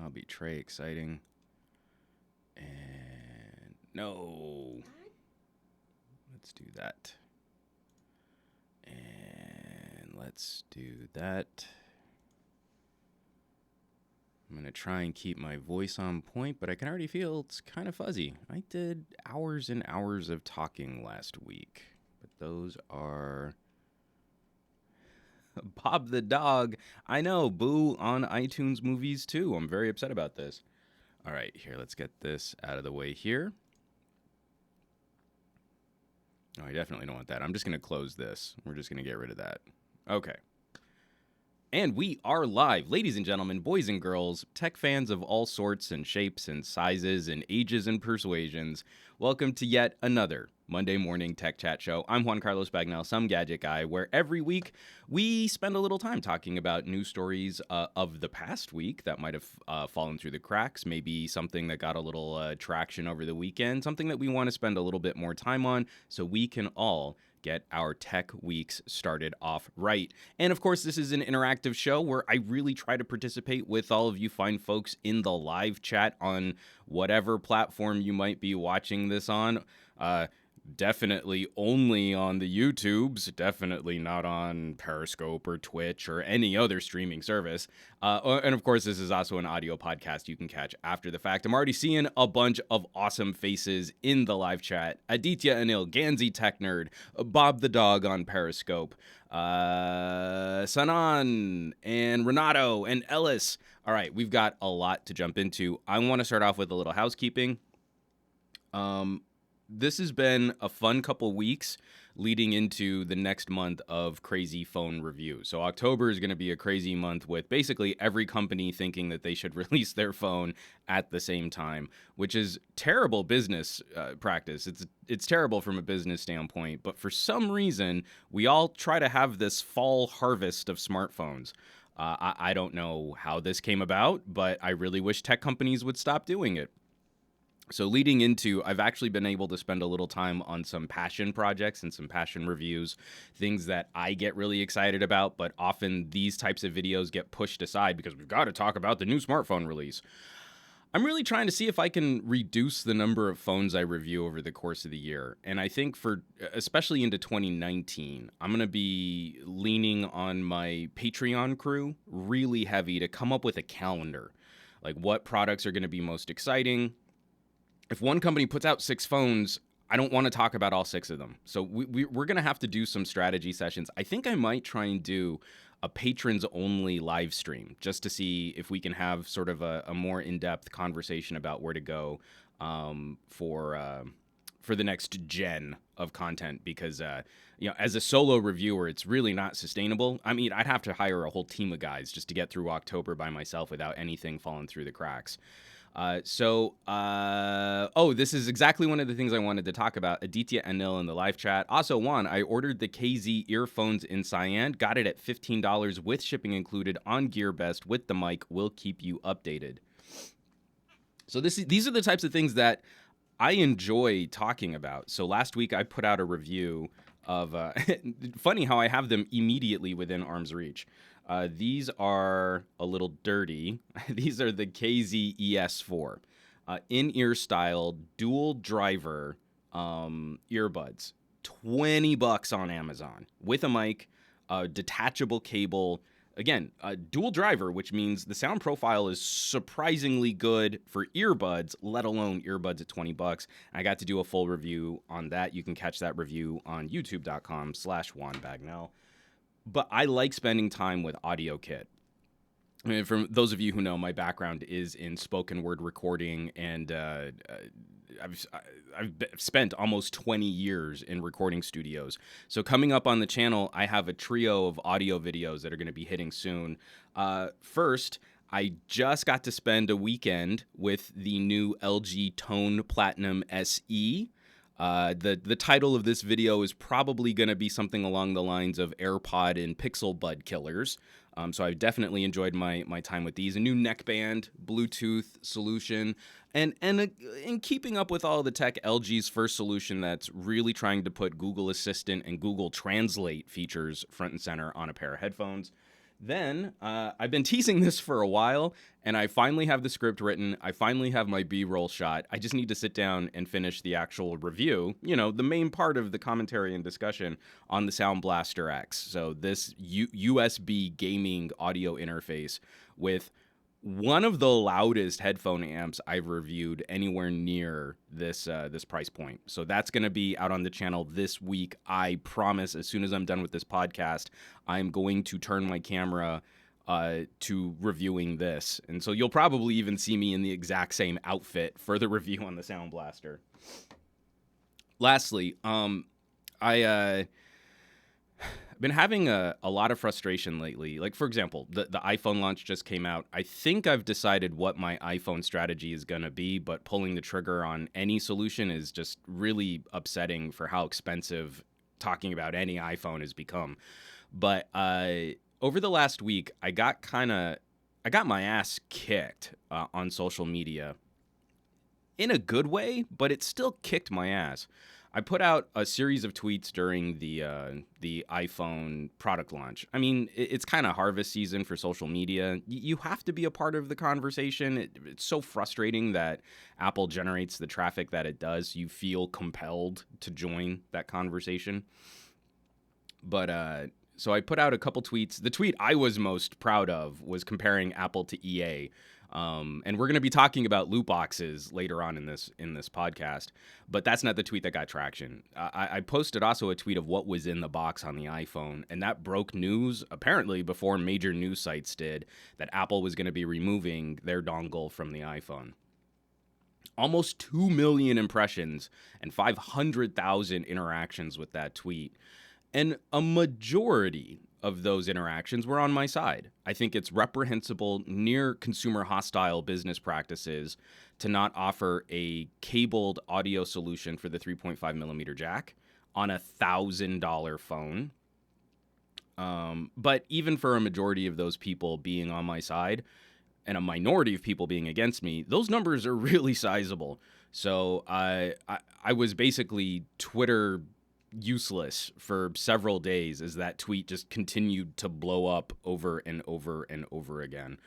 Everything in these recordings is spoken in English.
I'll betray exciting. And no. Let's do that. And let's do that. I'm going to try and keep my voice on point, but I can already feel it's kind of fuzzy. I did hours and hours of talking last week, but those are... Bob the dog. I know, boo on iTunes movies too. I'm very upset about this. All right, here, let's get this out of the way here. Oh, I definitely don't want that. I'm just going to close this. We're just going to get rid of that. Okay. And we are live, ladies and gentlemen, boys and girls, tech fans of all sorts and shapes and sizes and ages and persuasions. Welcome to yet another Monday morning tech chat show. I'm Juan Carlos Bagnell, SomeGadgetGuy, where every week we spend a little time talking about news stories of the past week that might have fallen through the cracks, maybe something that got a little traction over the weekend, something that we want to spend a little bit more time on so we can all get our tech weeks started off right. And of course, this is an interactive show where I really try to participate with all of you fine folks in the live chat on whatever platform you might be watching this on. Definitely only on the YouTubes, definitely not on Periscope or Twitch or any other streaming service. And of course, this is also an audio podcast you can catch after the fact. I'm already seeing a bunch of awesome faces in the live chat. Aditya Anil, Ganzi Tech Nerd, Bob the Dog on Periscope, Sanan and Renato and Ellis. All right, we've got a lot to jump into. I want to start off with a little housekeeping. This has been a fun couple weeks leading into the next month of crazy phone review. So October is going to be a crazy month with basically every company thinking that they should release their phone at the same time, which is terrible business practice. It's terrible from a business standpoint, but for some reason, we all try to have this fall harvest of smartphones. I don't know how this came about, but I really wish tech companies would stop doing it. So leading into, I've actually been able to spend a little time on some passion projects and some passion reviews, things that I get really excited about, but often these types of videos get pushed aside because we've got to talk about the new smartphone release. I'm really trying to see if I can reduce the number of phones I review over the course of the year. And I think especially into 2019, I'm going to be leaning on my Patreon crew really heavy to come up with a calendar. Like what products are going to be most exciting. If one company puts out 6 phones, I don't want to talk about all 6 of them. So we're going to have to do some strategy sessions. I think I might try and do a patrons-only live stream just to see if we can have sort of a more in-depth conversation about where to go for the next gen of content. Because, as a solo reviewer, it's really not sustainable. I mean, I'd have to hire a whole team of guys just to get through October by myself without anything falling through the cracks. This is exactly one of the things I wanted to talk about. Aditya Anil in the live chat. Also, Juan, I ordered the KZ earphones in cyan. Got it at $15 with shipping included on GearBest with the mic. Will keep you updated. So these are the types of things that I enjoy talking about. So last week I put out a review of, funny how I have them immediately within arm's reach. These are a little dirty. These are the KZ ES4 in-ear style dual driver earbuds. $20 on Amazon with a mic, detachable cable. Again, dual driver, which means the sound profile is surprisingly good for earbuds, let alone earbuds at $20. I got to do a full review on that. You can catch that review on youtube.com/Juan Bagnell. But I like spending time with AudioKit. I mean, for those of you who know, my background is in spoken word recording, and I've spent almost 20 years in recording studios. So coming up on the channel, I have a trio of audio videos that are going to be hitting soon. First, I just got to spend a weekend with the new LG Tone Platinum SE. The title of this video is probably going to be something along the lines of AirPod and Pixel Bud Killers. So I've definitely enjoyed my time with these. A new neckband, Bluetooth solution, and in keeping up with all the tech, LG's first solution that's really trying to put Google Assistant and Google Translate features front and center on a pair of headphones. Then I've been teasing this for a while, and I finally have the script written. I finally have my B-roll shot. I just need to sit down and finish the actual review, the main part of the commentary and discussion on the Sound Blaster X. So this USB gaming audio interface with one of the loudest headphone amps I've reviewed anywhere near this price point. So that's going to be out on the channel this week. I promise, as soon as I'm done with this podcast, I'm going to turn my camera to reviewing this. And so you'll probably even see me in the exact same outfit for the review on the Sound Blaster. Lastly, I've been having a lot of frustration lately. Like, for example, the iPhone launch just came out. I think I've decided what my iPhone strategy is going to be, but pulling the trigger on any solution is just really upsetting for how expensive talking about any iPhone has become. But over the last week, I got my ass kicked on social media in a good way, but it still kicked my ass. I put out a series of tweets during the iPhone product launch. I mean, it's kind of harvest season for social media. You have to be a part of the conversation. It's so frustrating that Apple generates the traffic that it does. You feel compelled to join that conversation. But so I put out a couple tweets. The tweet I was most proud of was comparing Apple to EA. And we're going to be talking about loot boxes later on in this podcast, but that's not the tweet that got traction. I posted also a tweet of what was in the box on the iPhone, and that broke news apparently before major news sites did, that Apple was going to be removing their dongle from the iPhone. Almost 2 million impressions and 500,000 interactions with that tweet. And a majority of those interactions were on my side. I think it's reprehensible, near consumer hostile business practices to not offer a cabled audio solution for the 3.5 millimeter jack on a $1,000 phone. But even for a majority of those people being on my side and a minority of people being against me, those numbers are really sizable. So I was basically Twitter useless for several days as that tweet just continued to blow up over and over and over again.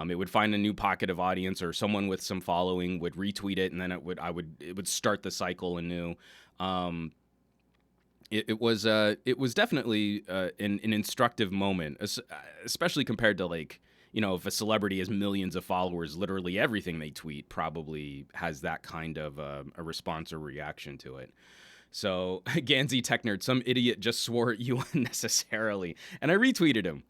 It would find a new pocket of audience, or someone with some following would retweet it, and then it would start the cycle anew. It was definitely an instructive moment, especially compared to, like, if a celebrity has millions of followers, literally everything they tweet probably has that kind of a response or reaction to it. So, Gansy Tech Nerd, some idiot just swore at you unnecessarily, and I retweeted him.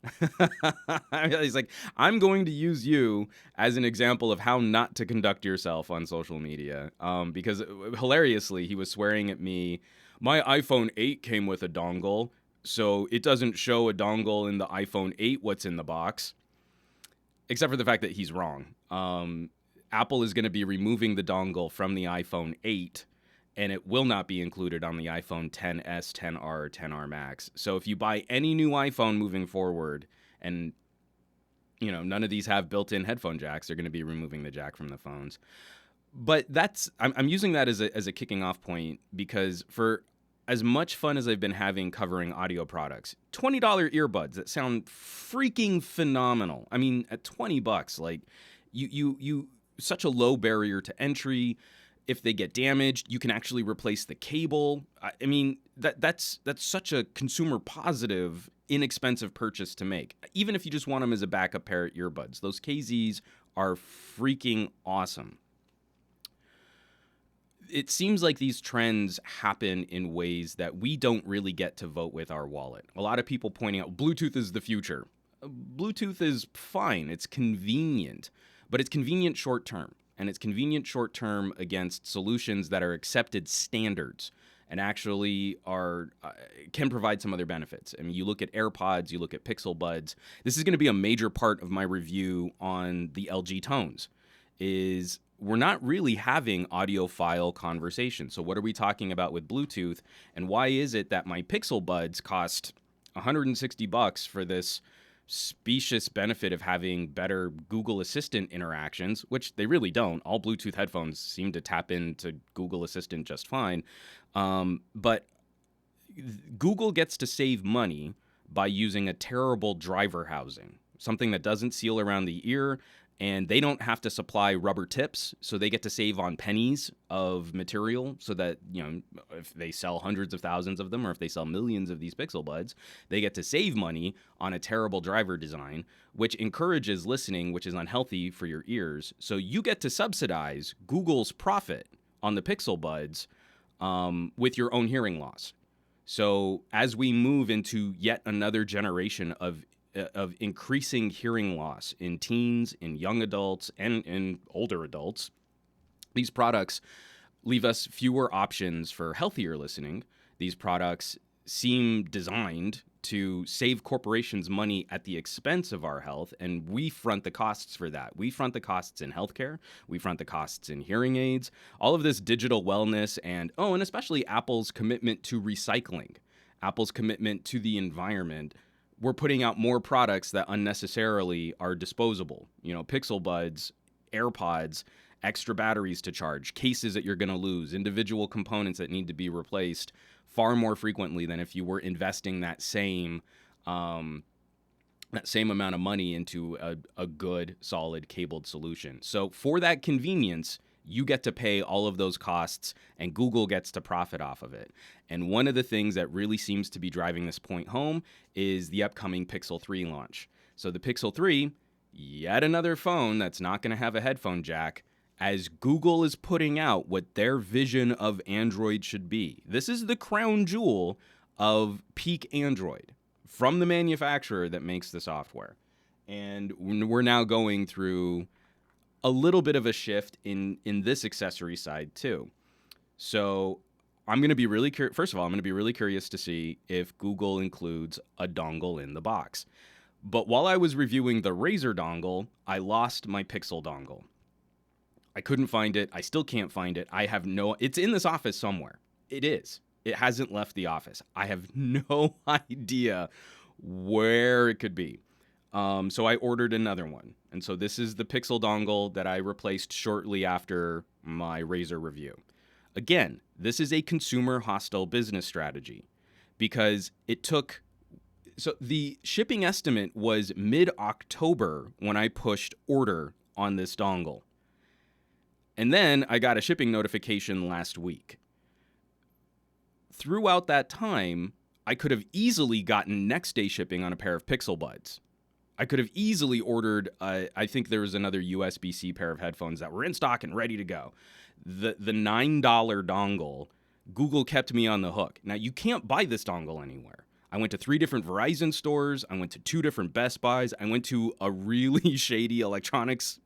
He's like, I'm going to use you as an example of how not to conduct yourself on social media, because hilariously, he was swearing at me. My iPhone 8 came with a dongle, so it doesn't show a dongle in the iPhone 8 what's in the box, except for the fact that he's wrong. Apple is going to be removing the dongle from the iPhone 8, and it will not be included on the iPhone XS, XR, or XR Max. So if you buy any new iPhone moving forward, and none of these have built-in headphone jacks, they're going to be removing the jack from the phones. But I'm using that as a kicking off point, because for as much fun as I've been having covering audio products, $20 earbuds that sound freaking phenomenal. I mean, at $20, like you such a low barrier to entry. If they get damaged, you can actually replace the cable. I mean, that's such a consumer positive, inexpensive purchase to make. Even if you just want them as a backup pair of earbuds, those KZs are freaking awesome. It seems like these trends happen in ways that we don't really get to vote with our wallet. A lot of people pointing out Bluetooth is the future. Bluetooth is fine. It's convenient, but it's convenient short term. And it's convenient short term against solutions that are accepted standards and actually can provide some other benefits. I mean, you look at AirPods, you look at Pixel Buds. This is going to be a major part of my review on the LG Tones. Is we're not really having audiophile conversations. So what are we talking about with Bluetooth? And why is it that my Pixel Buds cost $160 for this specious benefit of having better Google Assistant interactions, which they really don't. All Bluetooth headphones seem to tap into Google Assistant just fine. But Google gets to save money by using a terrible driver housing, something that doesn't seal around the ear, and they don't have to supply rubber tips, so they get to save on pennies of material, so that, you know, if they sell hundreds of thousands of them, or if they sell millions of these Pixel Buds, they get to save money on a terrible driver design, which encourages listening, which is unhealthy for your ears. So you get to subsidize Google's profit on the Pixel Buds with your own hearing loss. So as we move into yet another generation of increasing hearing loss in teens, in young adults, and in older adults, these products leave us fewer options for healthier listening. These products seem designed to save corporations money at the expense of our health, and we front the costs for that. We front the costs in healthcare. We front the costs in hearing aids. All of this digital wellness and especially Apple's commitment to recycling, Apple's commitment to the environment. We're putting out more products that unnecessarily are disposable. You know, Pixel Buds, AirPods, extra batteries to charge, cases that you're going to lose, individual components that need to be replaced far more frequently than if you were investing that same amount of money into a good, solid cabled solution. So for that convenience, you get to pay all of those costs, and Google gets to profit off of it. And one of the things that really seems to be driving this point home is the upcoming Pixel 3 launch. So the Pixel 3, yet another phone that's not going to have a headphone jack, as Google is putting out what their vision of Android should be. This is the crown jewel of peak Android from the manufacturer that makes the software. And we're now going through a little bit of a shift in this accessory side too. So I'm going to be really curious. First of all, I'm going to be really curious to see if Google includes a dongle in the box. But while I was reviewing the Razer dongle, I lost my Pixel dongle. I couldn't find it. I still can't find it. It's in this office somewhere. It is. It hasn't left the office. I have no idea where it could be. So I ordered another one. And so this is the Pixel dongle that I replaced shortly after my Razer review. Again, this is a consumer hostile business strategy because so the shipping estimate was mid-October when I pushed order on this dongle. And then I got a shipping notification last week. Throughout that time, I could have easily gotten next day shipping on a pair of Pixel Buds. I could have easily ordered, I think there was another USB-C pair of headphones that were in stock and ready to go. The $9 dongle, Google kept me on the hook. Now, you can't buy this dongle anywhere. I went to 3 different Verizon stores. I went to 2 different Best Buys. I went to a really shady electronics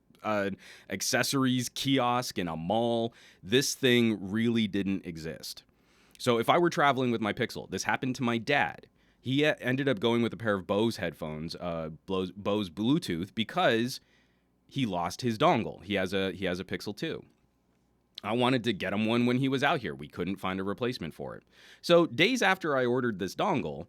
accessories kiosk in a mall. This thing really didn't exist. So if I were traveling with my Pixel, this happened to my dad. He ended up going with a pair of Bose headphones, Bose Bluetooth, because he lost his dongle. He has a Pixel 2. I wanted to get him one when he was out here. We couldn't find a replacement for it. So days after I ordered this dongle,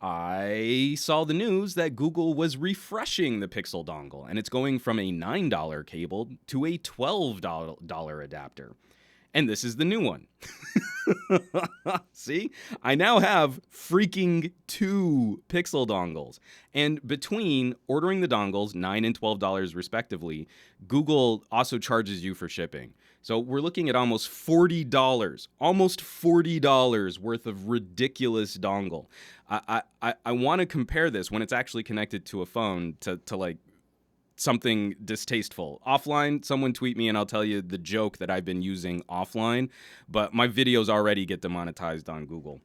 I saw the news that Google was refreshing the Pixel dongle, and it's going from a $9 cable to a $12 adapter. And this is the new one. See? I now have freaking 2 Pixel dongles. And between ordering the dongles, $9 and $12 respectively, Google also charges you for shipping. So we're looking at almost $40 worth of ridiculous dongle. I want to compare this when it's actually connected to a phone to like something distasteful. Offline, someone tweet me and I'll tell you the joke that I've been using offline, but my videos already get demonetized on Google.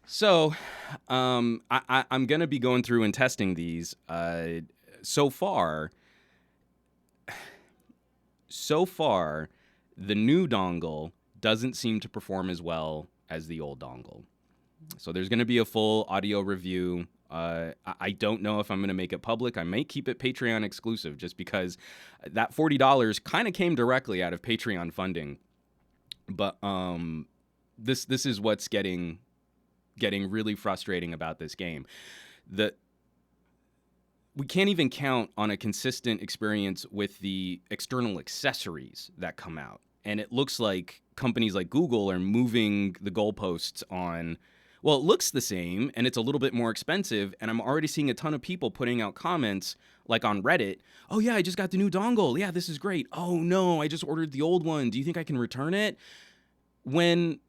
So I'm going to be going through and testing these. So far, the new dongle doesn't seem to perform as well as the old dongle. So there's going to be a full audio review. I don't know if I'm going to make it public. I may keep it Patreon exclusive just because that $40 kind of came directly out of Patreon funding. But this is what's getting really frustrating about this game. We can't even count on a consistent experience with the external accessories that come out. And it looks like companies like Google are moving the goalposts on Well, it looks the same and it's a little bit more expensive. And I'm already seeing a ton of people putting out comments like on Reddit. Oh, yeah, I just got the new dongle. Yeah, this is great. Oh, no, I just ordered the old one. Do you think I can return it? When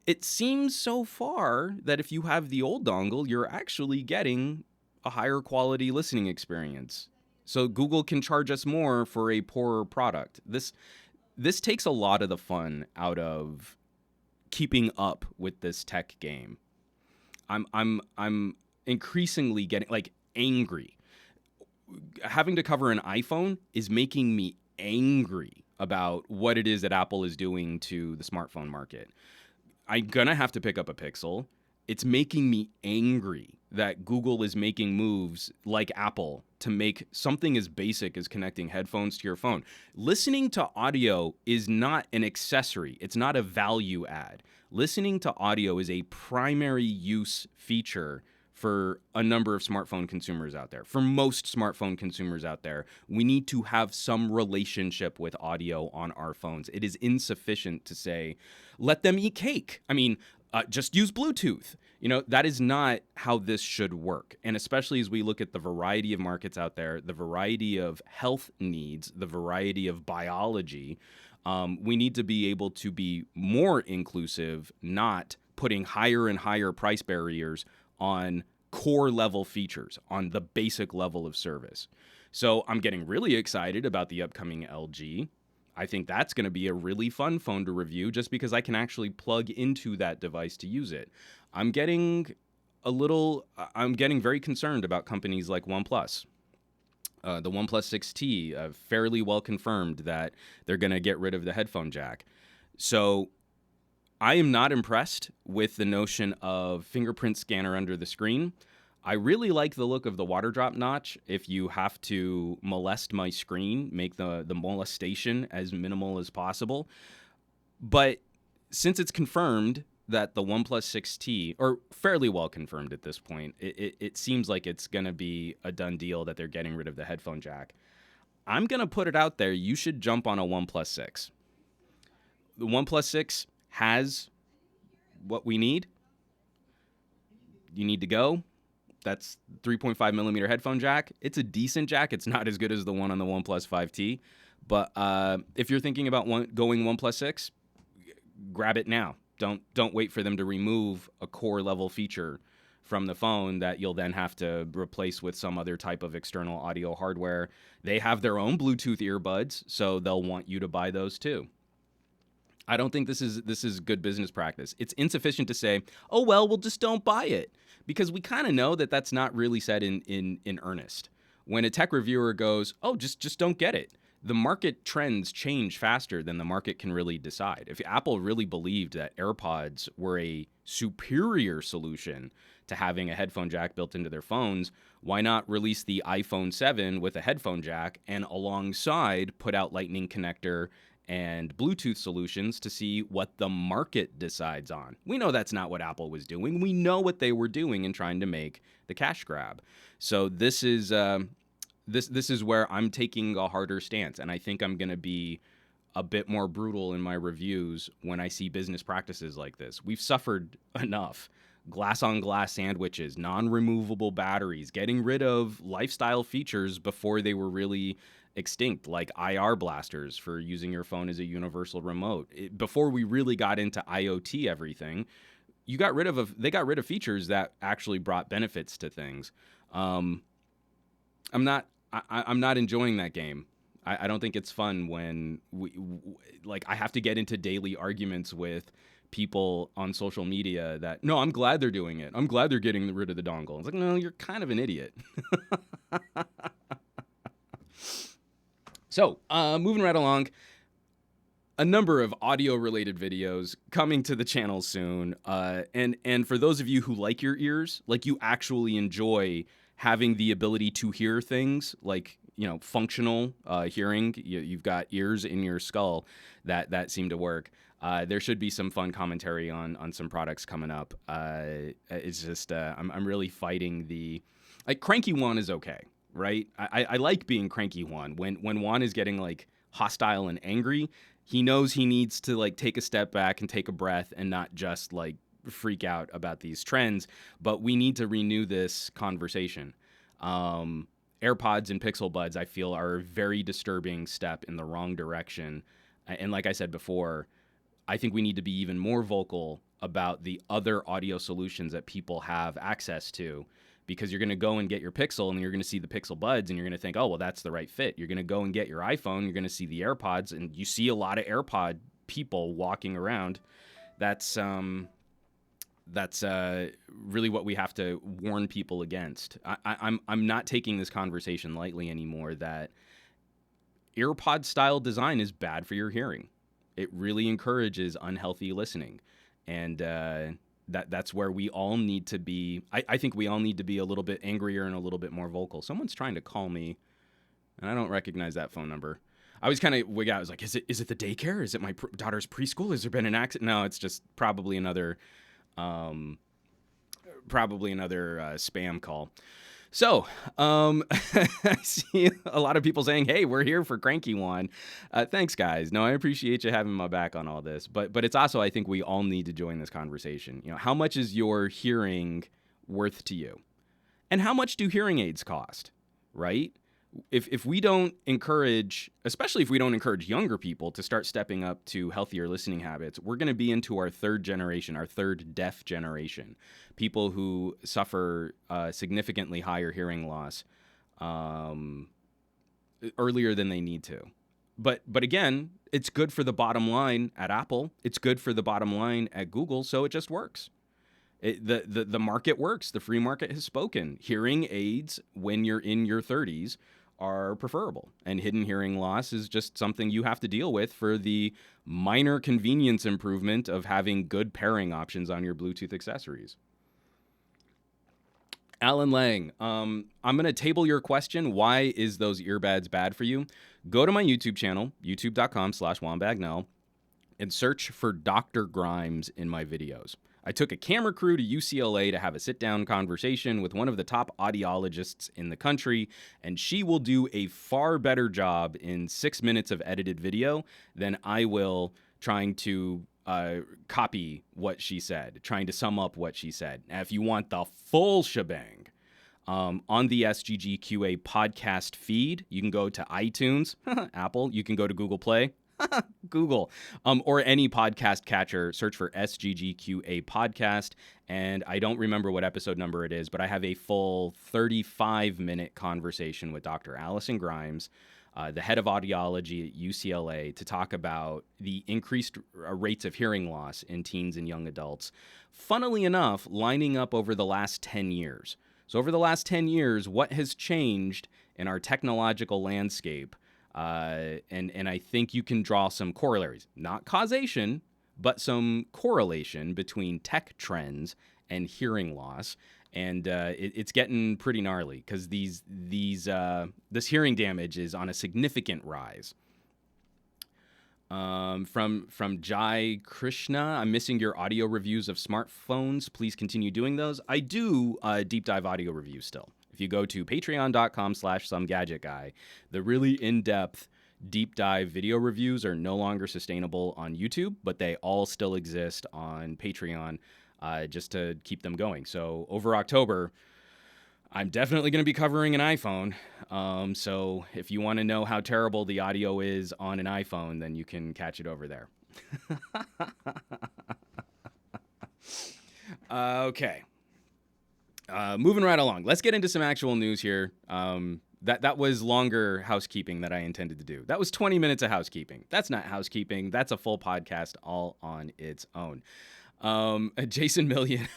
it seems so far that if you have the old dongle, you're actually getting a higher quality listening experience. So Google can charge us more for a poorer product. This takes a lot of the fun out of keeping up with this tech game. I'm increasingly getting like angry. Having to cover an iPhone is making me angry about what it is that Apple is doing to the smartphone market. I'm gonna have to pick up a Pixel. It's making me angry that Google is making moves like Apple to make something as basic as connecting headphones to your phone. Listening to audio is not an accessory. It's not a value add. Listening to audio is a primary use feature for a number of smartphone consumers out there. For most smartphone consumers out there, we need to have some relationship with audio on our phones. It is insufficient to say, let them eat cake. I mean, just use Bluetooth. You know, that is not how this should work. And especially as we look at the variety of markets out there, the variety of health needs, the variety of biology, we need to be able to be more inclusive, not putting higher and higher price barriers on core level features, on the basic level of service. So I'm getting really excited about the upcoming LG. I think that's going to be a really fun phone to review just because I can actually plug into that device to use it. I'm getting very concerned about companies like OnePlus. The OnePlus 6T, fairly well confirmed that they're going to get rid of the headphone jack. So I am not impressed with the notion of fingerprint scanner under the screen. I really like the look of the water drop notch. If you have to molest my screen, make the molestation as minimal as possible. But since it's confirmed that the OnePlus 6T, or fairly well confirmed at this point, it seems like it's going to be a done deal that they're getting rid of the headphone jack. I'm going to put it out there. You should jump on a OnePlus 6. The OnePlus 6 has what we need. You need to go. That's 3.5 millimeter headphone jack. It's a decent jack. It's not as good as the one on the OnePlus 5T. But if you're thinking about going OnePlus 6, grab it now. Don't wait for them to remove a core level feature from the phone that you'll then have to replace with some other type of external audio hardware. They have their own Bluetooth earbuds, so they'll want you to buy those too. I don't think this is good business practice. It's insufficient to say, oh, well, just don't buy it, because we kind of know that that's not really said in earnest. When a tech reviewer goes, oh, just don't get it, the market trends change faster than the market can really decide. If Apple really believed that AirPods were a superior solution to having a headphone jack built into their phones, why not release the iPhone 7 with a headphone jack and alongside put out Lightning connector and Bluetooth solutions to see what the market decides on? We know that's not what Apple was doing. We know what they were doing in trying to make the cash grab. So this is where I'm taking a harder stance, and I think I'm going to be a bit more brutal in my reviews when I see business practices like this. We've suffered enough. Glass-on-glass sandwiches, non-removable batteries, getting rid of lifestyle features before they were really extinct, like IR blasters for using your phone as a universal remote. Before we really got into IoT everything, they got rid of features that actually brought benefits to things. I'm not enjoying that game. I don't think it's fun when I have to get into daily arguments with people on social media that, no, I'm glad they're doing it. I'm glad they're getting rid of the dongle. It's like, no, you're kind of an idiot. So, moving right along, a number of audio-related videos coming to the channel soon. And for those of you who like your ears, like you actually enjoy having the ability to hear things, like, you know, functional hearing, you've got ears in your skull that seem to work. There should be some fun commentary on some products coming up. It's just I'm really fighting Cranky Juan is okay, right? I like being Cranky Juan. When Juan is getting like hostile and angry, he knows he needs to like take a step back and take a breath and not just like freak out about these trends, but we need to renew this conversation. AirPods and Pixel Buds, I feel, are a very disturbing step in the wrong direction. And like I said before, I think we need to be even more vocal about the other audio solutions that people have access to, because you're going to go and get your Pixel and you're going to see the Pixel Buds and you're going to think, oh, well, that's the right fit. You're going to go and get your iPhone, you're going to see the AirPods, and you see a lot of AirPod people walking around. That's really what we have to warn people against. I'm not taking this conversation lightly anymore, that AirPod style design is bad for your hearing. It really encourages unhealthy listening. And that's where we all need to be. I think we all need to be a little bit angrier and a little bit more vocal. Someone's trying to call me, and I don't recognize that phone number. I was kind of wig out. I was like, is it the daycare? Is it my daughter's preschool? Has there been an accident? No, it's just probably another spam call. So, I see a lot of people saying, hey, we're here for Cranky One. Thanks, guys. No, I appreciate you having my back on all this. But it's also, I think we all need to join this conversation. You know, how much is your hearing worth to you? And how much do hearing aids cost, right? If we don't encourage, especially if we don't encourage younger people to start stepping up to healthier listening habits, we're going to be into our third generation, our third deaf generation, people who suffer significantly higher hearing loss earlier than they need to. But again, it's good for the bottom line at Apple. It's good for the bottom line at Google, so it just works. The market works. The free market has spoken. Hearing aids when you're in your 30s are preferable, and hidden hearing loss is just something you have to deal with for the minor convenience improvement of having good pairing options on your Bluetooth accessories. Alan Lang, I'm going to table your question. Why is those earbuds bad for you? Go to my YouTube channel, youtube.com/WomBagnell, and search for Dr. Grimes in my videos. I took a camera crew to UCLA to have a sit-down conversation with one of the top audiologists in the country, and she will do a far better job in 6 minutes of edited video than I will trying to copy what she said, trying to sum up what she said. Now, if you want the full shebang, on the SGGQA podcast feed, you can go to iTunes, Apple, you can go to Google Play, Google, or any podcast catcher, search for SGGQA podcast. And I don't remember what episode number it is, but I have a full 35-minute conversation with Dr. Allison Grimes, the head of audiology at UCLA, to talk about the increased rates of hearing loss in teens and young adults. Funnily enough, lining up over the last 10 years. So over the last 10 years, what has changed in our technological landscape? And I think you can draw some corollaries, not causation, but some correlation between tech trends and hearing loss. And it's getting pretty gnarly because this hearing damage is on a significant rise. From Jai Krishna, I'm missing your audio reviews of smartphones. Please continue doing those. I do deep dive audio reviews still. If you go to patreon.com/SomeGadgetGuy, the really in-depth deep dive video reviews are no longer sustainable on YouTube, but they all still exist on Patreon just to keep them going. So over October, I'm definitely going to be covering an iPhone. So if you want to know how terrible the audio is on an iPhone, then you can catch it over there. Okay. Moving right along. Let's get into some actual news here. That was longer housekeeping that I intended to do. That was 20 minutes of housekeeping. That's not housekeeping. That's a full podcast all on its own. Jason Million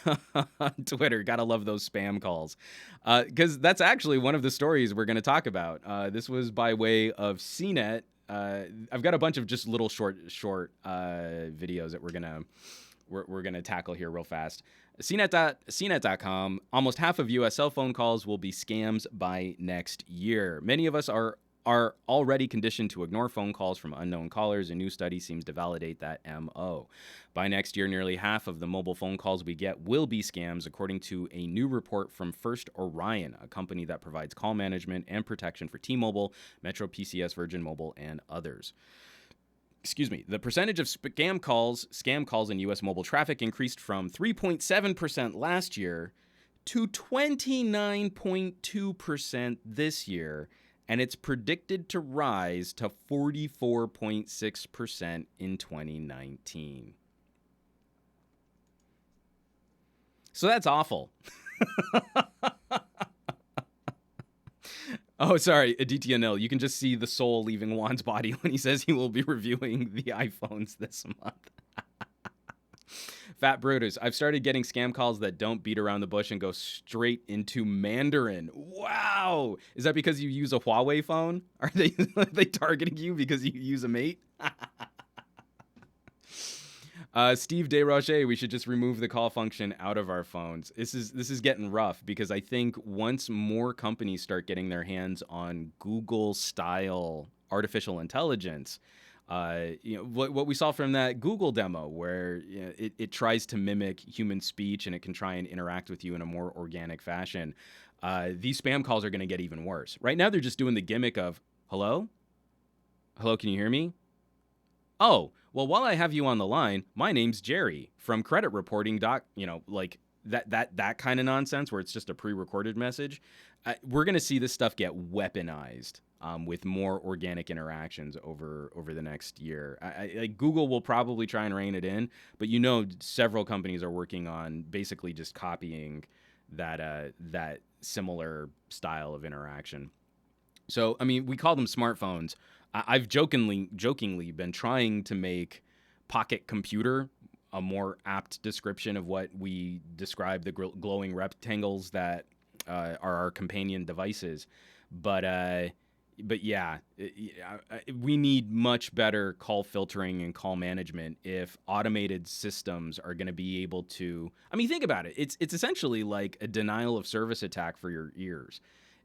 on Twitter. Gotta love those spam calls. Because that's actually one of the stories we're going to talk about. This was by way of CNET. I've got a bunch of just little short videos that we're gonna tackle here real fast. CNET.com, almost half of U.S. cell phone calls will be scams by next year. Many of us are already conditioned to ignore phone calls from unknown callers. A new study seems to validate that MO. By next year, nearly half of the mobile phone calls we get will be scams, according to a new report from First Orion, a company that provides call management and protection for T-Mobile, Metro PCS, Virgin Mobile, and others. excuse me, the percentage of scam calls in U.S. mobile traffic increased from 3.7% last year to 29.2% this year, and it's predicted to rise to 44.6% in 2019. So that's awful. Oh, sorry, Aditya Nil. You can just see the soul leaving Juan's body when he says he will be reviewing the iPhones this month. Fat Brutus, I've started getting scam calls that don't beat around the bush and go straight into Mandarin. Wow. Is that because you use a Huawei phone? Are they targeting you because you use a Mate? Steve Desrochers, we should just remove the call function out of our phones. This is getting rough because I think once more companies start getting their hands on Google-style artificial intelligence, what we saw from that Google demo where it tries to mimic human speech and it can try and interact with you in a more organic fashion, these spam calls are going to get even worse. Right now, they're just doing the gimmick of, hello? Hello, can you hear me? Oh, well, while I have you on the line, my name's Jerry from credit reporting like that kind of nonsense where it's just a pre-recorded message. We're going to see this stuff get weaponized with more organic interactions over the next year. Like Google will probably try and rein it in, but several companies are working on basically just copying that similar style of interaction. So, I mean, we call them smartphones. I've jokingly been trying to make Pocket Computer a more apt description of what we describe the glowing rectangles that are our companion devices. But yeah, we need much better call filtering and call management if automated systems are going to be able to. I mean, think about it. It's essentially like a denial of service attack for your ears.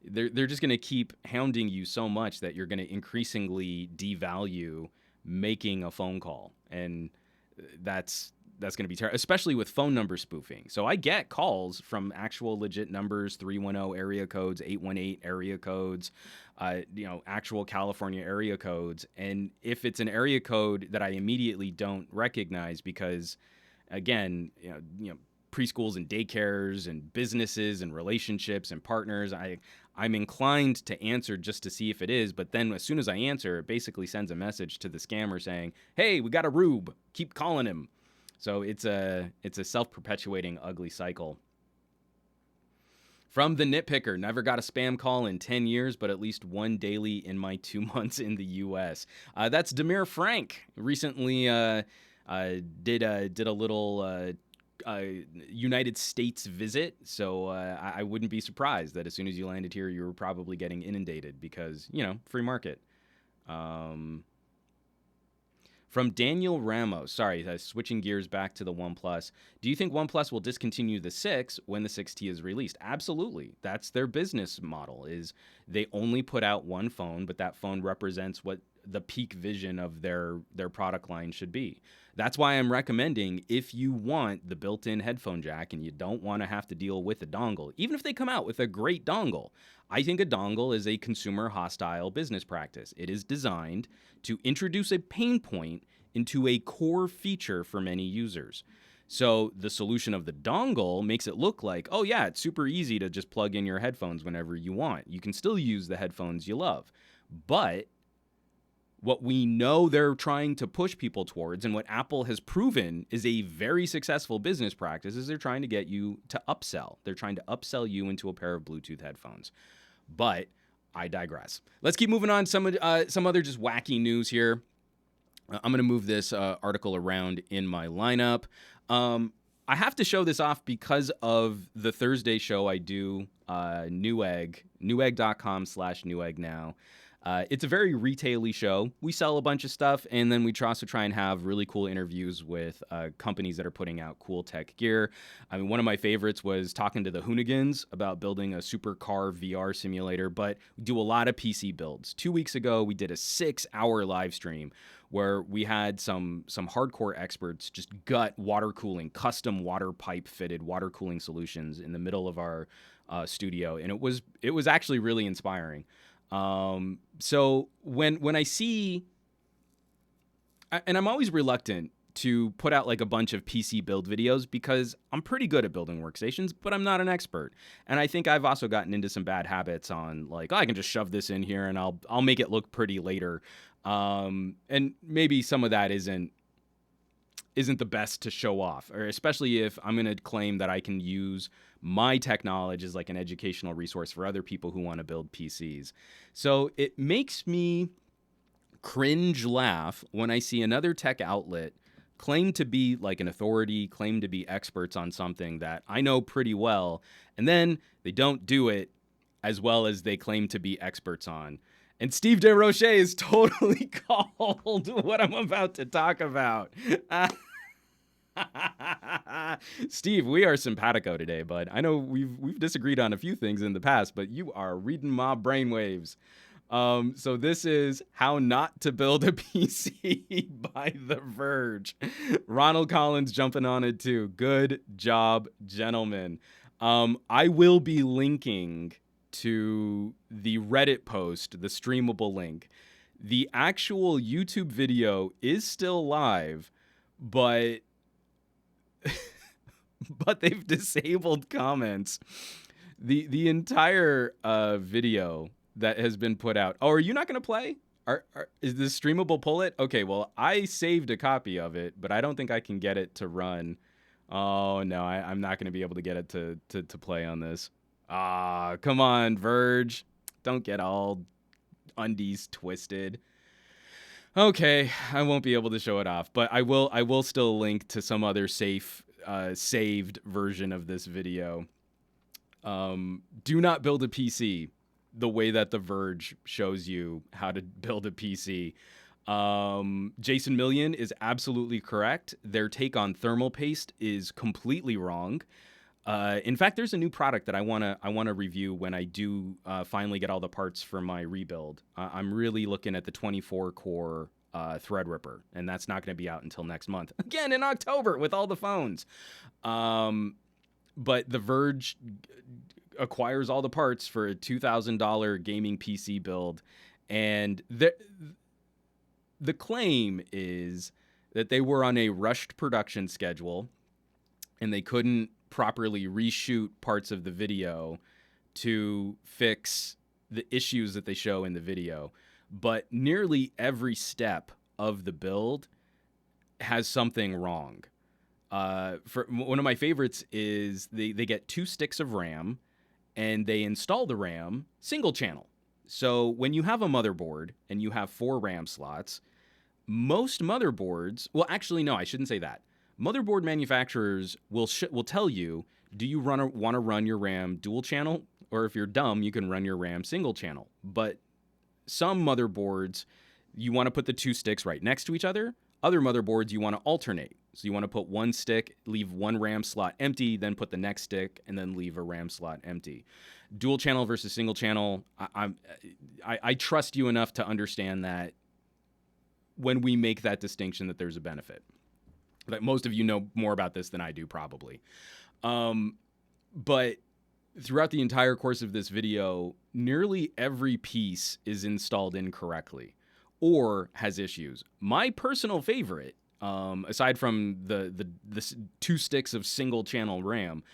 They're just going to keep hounding you so much that you're going to increasingly devalue making a phone call, and that's going to be terrible, especially with phone number spoofing. So I get calls from actual legit numbers, 310 area codes, 818 area codes, actual California area codes, and if it's an area code that I immediately don't recognize because, again, preschools and daycares and businesses and relationships and partners, I'm inclined to answer just to see if it is, but then as soon as I answer, it basically sends a message to the scammer saying, hey, we got a rube, keep calling him. So it's a self-perpetuating ugly cycle. From the Nitpicker, never got a spam call in 10 years, but at least one daily in my 2 months in the U.S. That's Demir Frank. Recently did a little United States visit, so I wouldn't be surprised that as soon as you landed here, you were probably getting inundated because, free market. From Daniel Ramos, sorry, switching gears back to the OnePlus. Do you think OnePlus will discontinue the 6 when the 6T is released? Absolutely. That's their business model, is they only put out one phone, but that phone represents what the peak vision of their product line should be. That's why I'm recommending, if you want the built-in headphone jack and you don't want to have to deal with a dongle, even if they come out with a great dongle, I think a dongle is a consumer hostile business practice. It is designed to introduce a pain point into a core feature for many users. So the solution of the dongle makes it look like, oh yeah, it's super easy to just plug in your headphones whenever you want. You can still use the headphones you love. But what we know they're trying to push people towards, and what Apple has proven is a very successful business practice, is they're trying to get you to upsell. They're trying to upsell you into a pair of Bluetooth headphones. But I digress. Let's keep moving on. Some other just wacky news here. I'm going to move this article around in my lineup. I have to show this off because of the Thursday show I do, Newegg, newegg.com/Newegg now. It's a very retail-y show. We sell a bunch of stuff, and then we also try and have really cool interviews with companies that are putting out cool tech gear. I mean, one of my favorites was talking to the Hoonigans about building a supercar VR simulator, but we do a lot of PC builds. 2 weeks ago, we did a 6-hour live stream where we had some hardcore experts just gut water cooling, custom water pipe fitted water cooling solutions in the middle of our studio, and it was actually really inspiring. So when I see And I'm always reluctant to put out like a bunch of PC build videos because I'm pretty good at building workstations, but I'm not an expert. And I think I've also gotten into some bad habits on like, oh, I can just shove this in here and I'll make it look pretty later. And maybe some of that isn't the best to show off, or especially if I'm going to claim that I can use my tech knowledge as like an educational resource for other people who want to build PCs. So it makes me cringe laugh when I see another tech outlet claim to be like an authority, claim to be experts on something that I know pretty well, and then they don't do it as well as they claim to be experts on. And Steve DeRoche is totally called what I'm about to talk about. Steve, we are simpatico today, bud. I know we've disagreed on a few things in the past, but you are reading my brainwaves. So this is How Not to Build a PC by The Verge. Ronald Collins jumping on it too. Good job, gentlemen. I will be linking to the Reddit post, the streamable link. The actual YouTube video is still live, but but they've disabled comments. The entire video that has been put out. Oh, are you not going to play? Is this streamable? Pull it? Okay, well, I saved a copy of it, but I don't think I can get it to run. Oh, no, I'm not going to be able to get it to play on this. Ah, come on, Verge. Don't get all undies twisted. Okay, I won't be able to show it off, but I will still link to some other saved version of this video. Do not build a PC the way that The Verge shows you how to build a PC. Jason Million is absolutely correct. Their take on thermal paste is completely wrong. In fact, there's a new product that I wanna review when I do finally get all the parts for my rebuild. I'm really looking at the 24 core Threadripper, and that's not going to be out until next month. Again, in October with all the phones. But The Verge acquires all the parts for a $2,000 gaming PC build, and the claim is that they were on a rushed production schedule and they couldn't properly reshoot parts of the video to fix the issues that they show in the video. But nearly every step of the build has something wrong. For one of my favorites is they get 2 sticks of RAM and they install the RAM single channel. So when you have a motherboard and you have 4 RAM slots, most motherboards, well, actually, no, I shouldn't say that. Motherboard manufacturers will tell you, do you want to run your RAM dual channel? Or if you're dumb, you can run your RAM single channel. But some motherboards, you want to put the 2 sticks right next to each other. Other motherboards, you want to alternate. So you want to put one stick, leave one RAM slot empty, then put the next stick, and then leave a RAM slot empty. Dual channel versus single channel, I trust you enough to understand that when we make that distinction that there's a benefit. Like most of you know more about this than I do probably. But throughout the entire course of this video, nearly every piece is installed incorrectly or has issues. My personal favorite, aside from the 2 sticks of single channel RAM,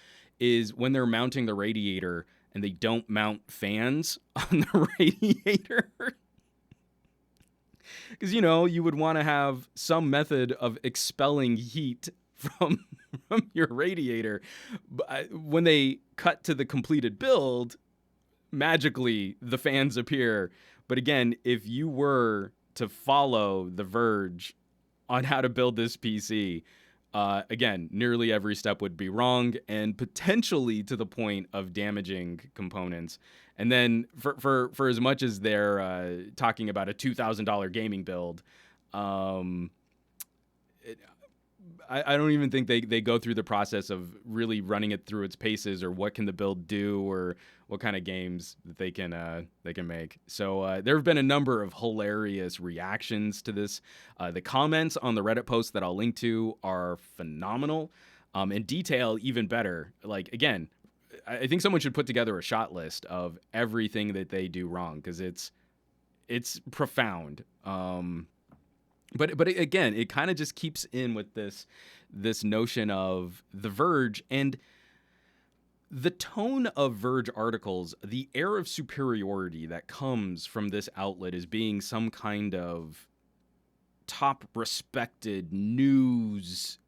is when they're mounting the radiator and they don't mount fans on the radiator. Because, you would want to have some method of expelling heat from your radiator. But when they cut to the completed build, magically the fans appear. But again, if you were to follow The Verge on how to build this PC, again, nearly every step would be wrong and potentially to the point of damaging components. And then for as much as they're talking about a $2,000 gaming build, I don't even think they go through the process of really running it through its paces or what can the build do or what kind of games that they can make. So there have been a number of hilarious reactions to this. The comments on the Reddit post that I'll link to are phenomenal, and detail even better. Like, again, I think someone should put together a shot list of everything that they do wrong because it's profound. But again, it kind of just keeps in with this notion of The Verge and the tone of Verge articles, the air of superiority that comes from this outlet as being some kind of top respected news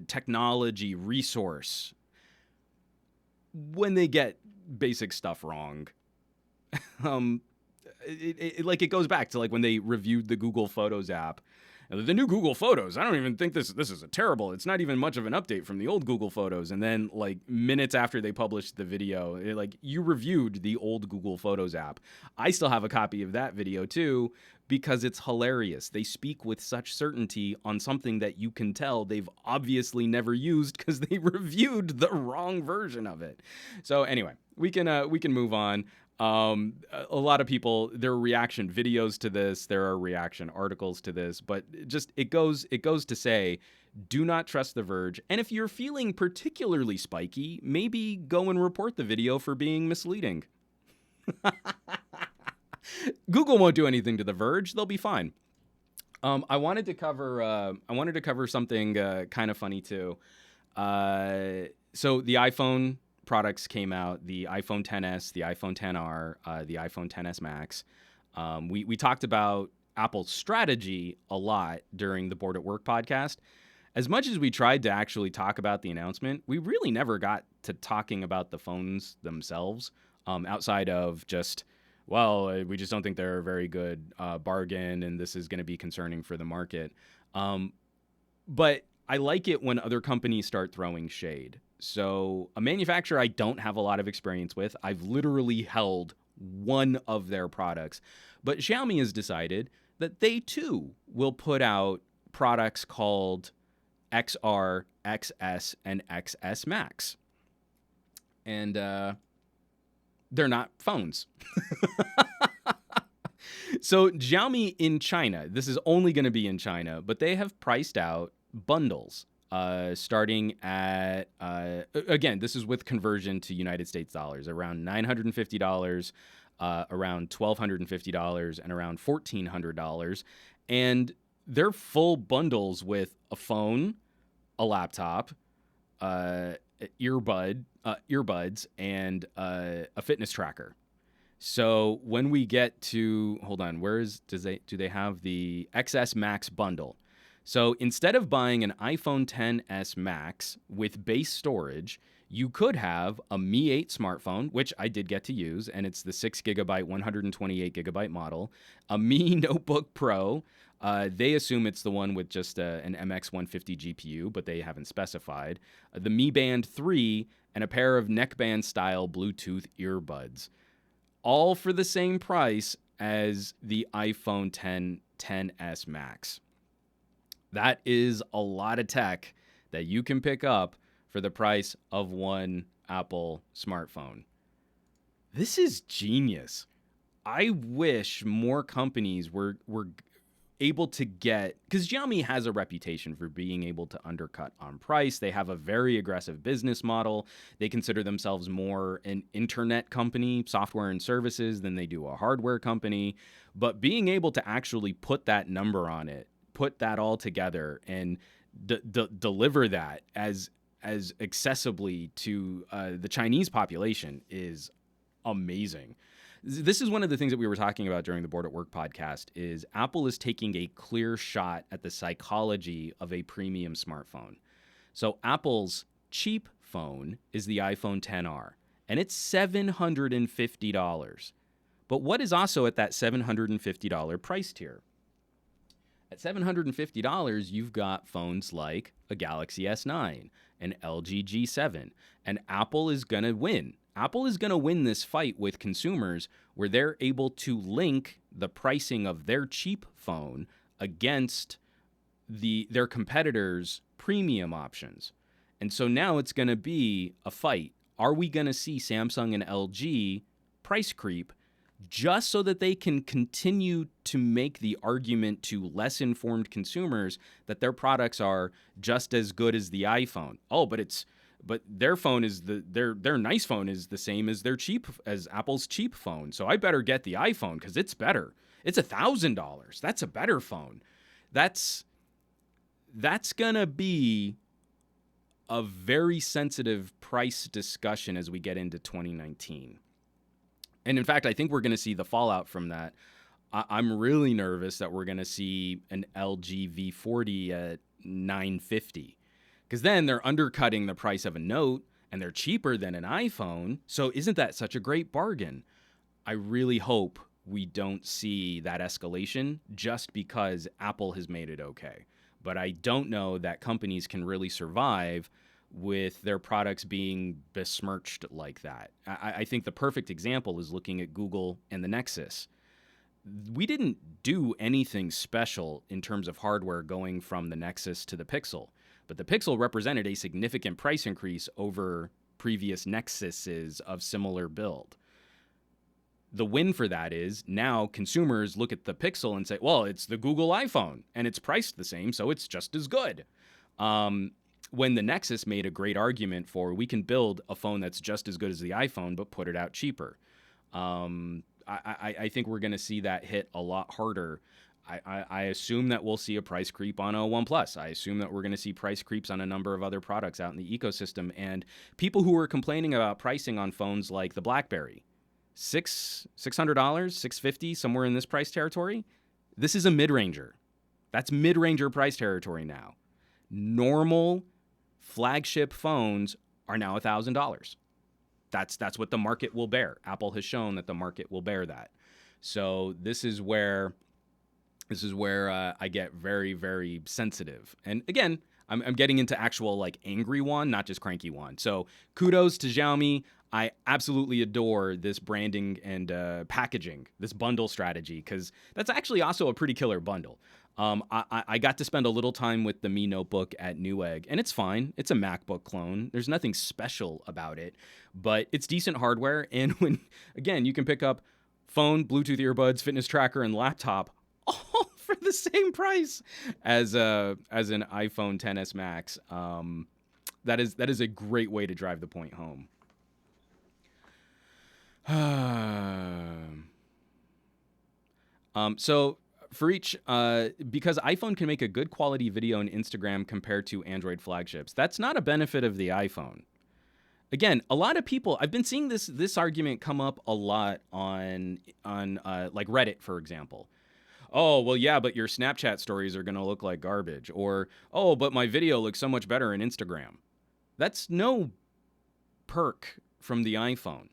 technology resource, when they get basic stuff wrong. It goes back to like when they reviewed the Google Photos app. The new Google Photos, I don't even think this is a terrible. It's not even much of an update from the old Google Photos. And then like minutes after they published the video, you reviewed the old Google Photos app. I still have a copy of that video too because it's hilarious. They speak with such certainty on something that you can tell they've obviously never used because they reviewed the wrong version of it. So anyway, we can move on. A lot of people, there are reaction videos to this, there are reaction articles to this, but just it goes to say, do not trust The Verge. And if you're feeling particularly spiky, maybe go and report the video for being misleading. Google won't do anything to The Verge; they'll be fine. I wanted to cover something kind of funny too. So the iPhone products came out, the iPhone XS, the iPhone XR, the iPhone XS Max. We talked about Apple's strategy a lot during the Bored at Work podcast. As much as we tried to actually talk about the announcement, we really never got to talking about the phones themselves, outside of just, well, we just don't think they're a very good bargain, and this is going to be concerning for the market. But I like it when other companies start throwing shade. So a manufacturer I don't have a lot of experience with, I've literally held one of their products, but Xiaomi has decided that they too will put out products called XR, XS, and XS Max. And they're not phones. So Xiaomi in China, this is only going to be in China, but they have priced out bundles. Starting at, again, this is with conversion to United States dollars, around $950, around $1,250, and around $1,400. And they're full bundles with a phone, a laptop, earbuds, and a fitness tracker. So when we get to, hold on, do they have the XS Max bundle? So instead of buying an iPhone XS Max with base storage, you could have a Mi 8 smartphone, which I did get to use, and it's the 6GB, 128GB model, a Mi Notebook Pro. They assume it's the one with just an MX150 GPU, but they haven't specified. The Mi Band 3, and a pair of neckband-style Bluetooth earbuds. All for the same price as the iPhone XS Max. That is a lot of tech that you can pick up for the price of one Apple smartphone. This is genius. I wish more companies were able to get, because Xiaomi has a reputation for being able to undercut on price. They have a very aggressive business model. They consider themselves more an internet company, software and services, than they do a hardware company. But being able to actually put that number on it, put that all together, and deliver that as accessibly to the Chinese population is amazing. This is one of the things that we were talking about during the Bored at Work podcast, is Apple is taking a clear shot at the psychology of a premium smartphone. So Apple's cheap phone is the iPhone XR, and it's $750. But what is also at that $750 price tier? At $750, you've got phones like a Galaxy S9, an LG G7, and Apple is going to win. Apple is going to win this fight with consumers where they're able to link the pricing of their cheap phone against their competitors' premium options. And so now it's going to be a fight. Are we going to see Samsung and LG price creep just so that they can continue to make the argument to less informed consumers that their products are just as good as the iPhone? Oh, but their phone is their nice phone is the same as as Apple's cheap phone. So I better get the iPhone because it's better. It's $1,000. That's a better phone. That's gonna be a very sensitive price discussion as we get into 2019. And in fact, I think we're going to see the fallout from that. I'm really nervous that we're going to see an LG V40 at $950, because then they're undercutting the price of a Note and they're cheaper than an iPhone. So isn't that such a great bargain? I really hope we don't see that escalation just because Apple has made it okay. But I don't know that companies can really survive with their products being besmirched like that. I think the perfect example is looking at Google and the Nexus. We didn't do anything special in terms of hardware going from the Nexus to the Pixel, but the Pixel represented a significant price increase over previous Nexuses of similar build. The win for that is now consumers look at the Pixel and say, well, it's the Google iPhone and it's priced the same, so it's just as good. When the Nexus made a great argument for, we can build a phone that's just as good as the iPhone, but put it out cheaper. I think we're going to see that hit a lot harder. I assume that we'll see a price creep on a OnePlus. I assume that we're going to see price creeps on a number of other products out in the ecosystem. And people who were complaining about pricing on phones like the BlackBerry, $600, $650, somewhere in this price territory, this is a mid-ranger. That's mid-ranger price territory now. Normal flagship phones are now $1,000. That's what the market will bear. Apple has shown that the market will bear that. So this is where I get very, very sensitive. And again, I'm getting into actual like angry one, not just cranky one. So kudos to Xiaomi. I absolutely adore this branding and packaging, this bundle strategy, because that's actually also a pretty killer bundle. I got to spend a little time with the Mi Notebook at Newegg, and it's fine. It's a MacBook clone. There's nothing special about it, but it's decent hardware. And when, again, you can pick up phone, Bluetooth earbuds, fitness tracker, and laptop all for the same price as an iPhone XS Max. That is a great way to drive the point home. So for each, because iPhone can make a good quality video and Instagram compared to Android flagships, that's not a benefit of the iPhone. Again, a lot of people, I've been seeing this argument come up a lot on like Reddit, for example. Oh, well, yeah, but your Snapchat stories are going to look like garbage. Or, oh, but my video looks so much better in Instagram. That's no perk from the iPhone.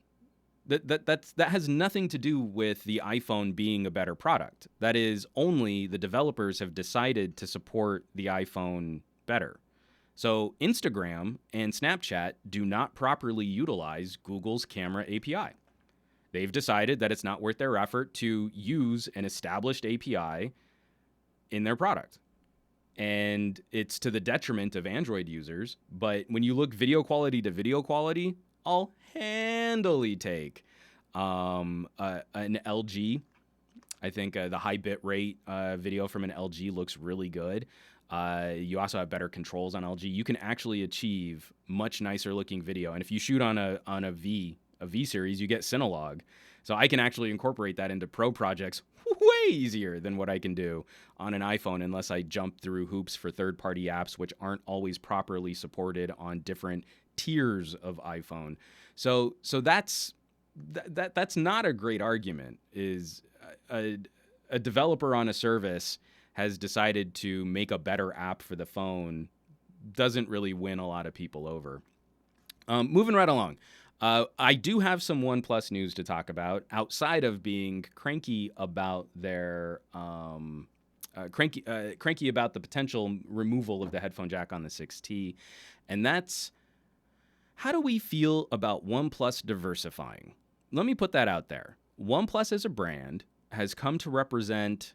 That has nothing to do with the iPhone being a better product. That is only the developers have decided to support the iPhone better. So Instagram and Snapchat do not properly utilize Google's camera API. They've decided that it's not worth their effort to use an established API in their product. And it's to the detriment of Android users. But when you look video quality to video quality, I'll handily take an LG. I think the high bit rate video from an LG looks really good. You also have better controls on LG. You can actually achieve much nicer looking video. And if you shoot on a V series, you get Cinelog. So I can actually incorporate that into pro projects way easier than what I can do on an iPhone, unless I jump through hoops for third-party apps, which aren't always properly supported on different tiers of iPhone. So that's not a great argument. Is a developer on a service has decided to make a better app for the phone doesn't really win a lot of people over. Moving right along. I do have some OnePlus news to talk about outside of being cranky about their cranky about the potential removal of the headphone jack on the 6T, and that's, how do we feel about OnePlus diversifying? Let me put that out there. OnePlus as a brand has come to represent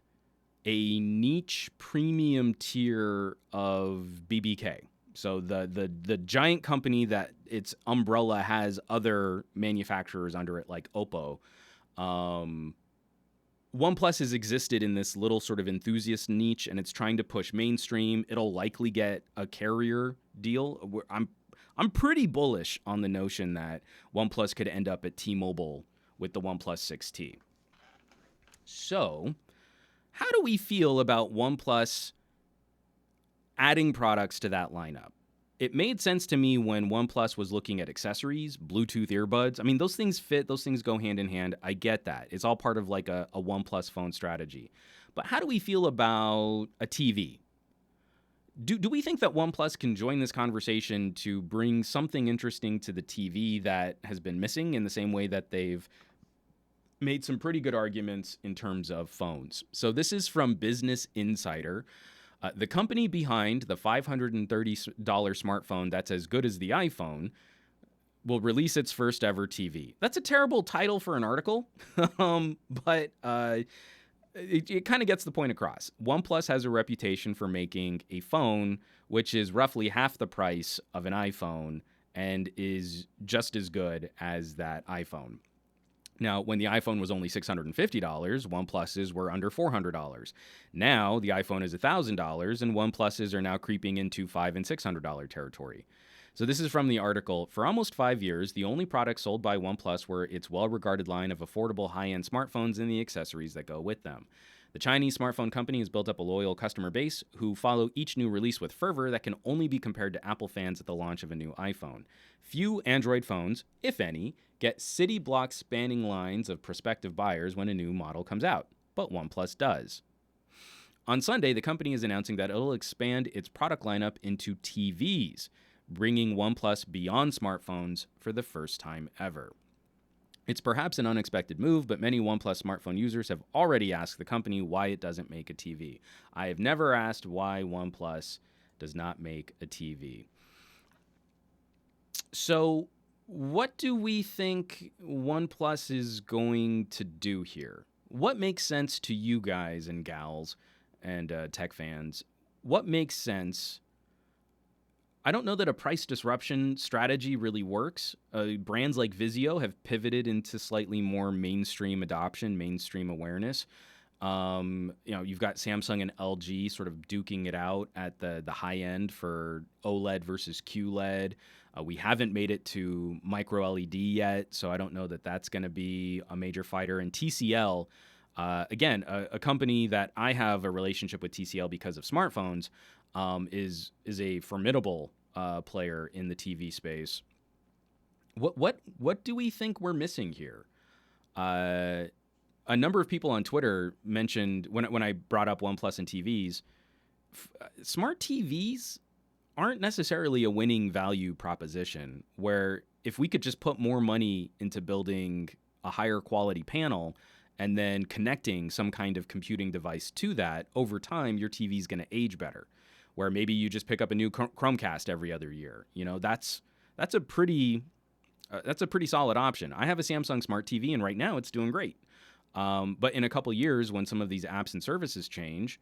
a niche premium tier of BBK. So the giant company that its umbrella has other manufacturers under it, like Oppo. OnePlus has existed in this little sort of enthusiast niche, and it's trying to push mainstream. It'll likely get a carrier deal. I'm pretty bullish on the notion that OnePlus could end up at T-Mobile with the OnePlus 6T. So How do we feel about OnePlus adding products to that lineup? It made sense to me when OnePlus was looking at accessories, Bluetooth earbuds. I mean, those things fit, those things go hand in hand. I get that. It's all part of like a OnePlus phone strategy. But how do we feel about a TV? Do we think that OnePlus can join this conversation to bring something interesting to the TV that has been missing in the same way that they've made some pretty good arguments in terms of phones? So this is from Business Insider. The company behind the $530 smartphone that's as good as the iPhone will release its first ever TV. That's a terrible title for an article, but it kind of gets the point across. OnePlus has a reputation for making a phone which is roughly half the price of an iPhone and is just as good as that iPhone. Now, when the iPhone was only $650, OnePluses were under $400. Now, the iPhone is $1,000, and OnePluses are now creeping into $500 and $600 territory. So this is from the article. For almost 5 years, the only products sold by OnePlus were its well-regarded line of affordable high-end smartphones and the accessories that go with them. The Chinese smartphone company has built up a loyal customer base who follow each new release with fervor that can only be compared to Apple fans at the launch of a new iPhone. Few Android phones, if any, get city block spanning lines of prospective buyers when a new model comes out, but OnePlus does. On Sunday, the company is announcing that it'll expand its product lineup into TVs, bringing OnePlus beyond smartphones for the first time ever. It's perhaps an unexpected move, but many OnePlus smartphone users have already asked the company why it doesn't make a TV. I have never asked why OnePlus does not make a TV. So, what do we think OnePlus is going to do here? What makes sense to you guys and gals and tech fans? What makes sense? I don't know that a price disruption strategy really works. Brands like Vizio have pivoted into slightly more mainstream adoption, mainstream awareness. You've got Samsung and LG sort of duking it out at the high end for OLED versus QLED. We haven't made it to micro LED yet, so I don't know that that's going to be a major fighter. And TCL, again, a company that I have a relationship with TCL because of smartphones, is a formidable player in the TV space. What do we think we're missing here? A number of people on Twitter mentioned when I brought up OnePlus and TVs, smart TVs aren't necessarily a winning value proposition, where if we could just put more money into building a higher quality panel and then connecting some kind of computing device to that, over time, your TV is going to age better. Where maybe you just pick up a new Chromecast every other year. You know, that's a pretty solid option. I have a Samsung Smart TV, and right now it's doing great. But in a couple years, when some of these apps and services change,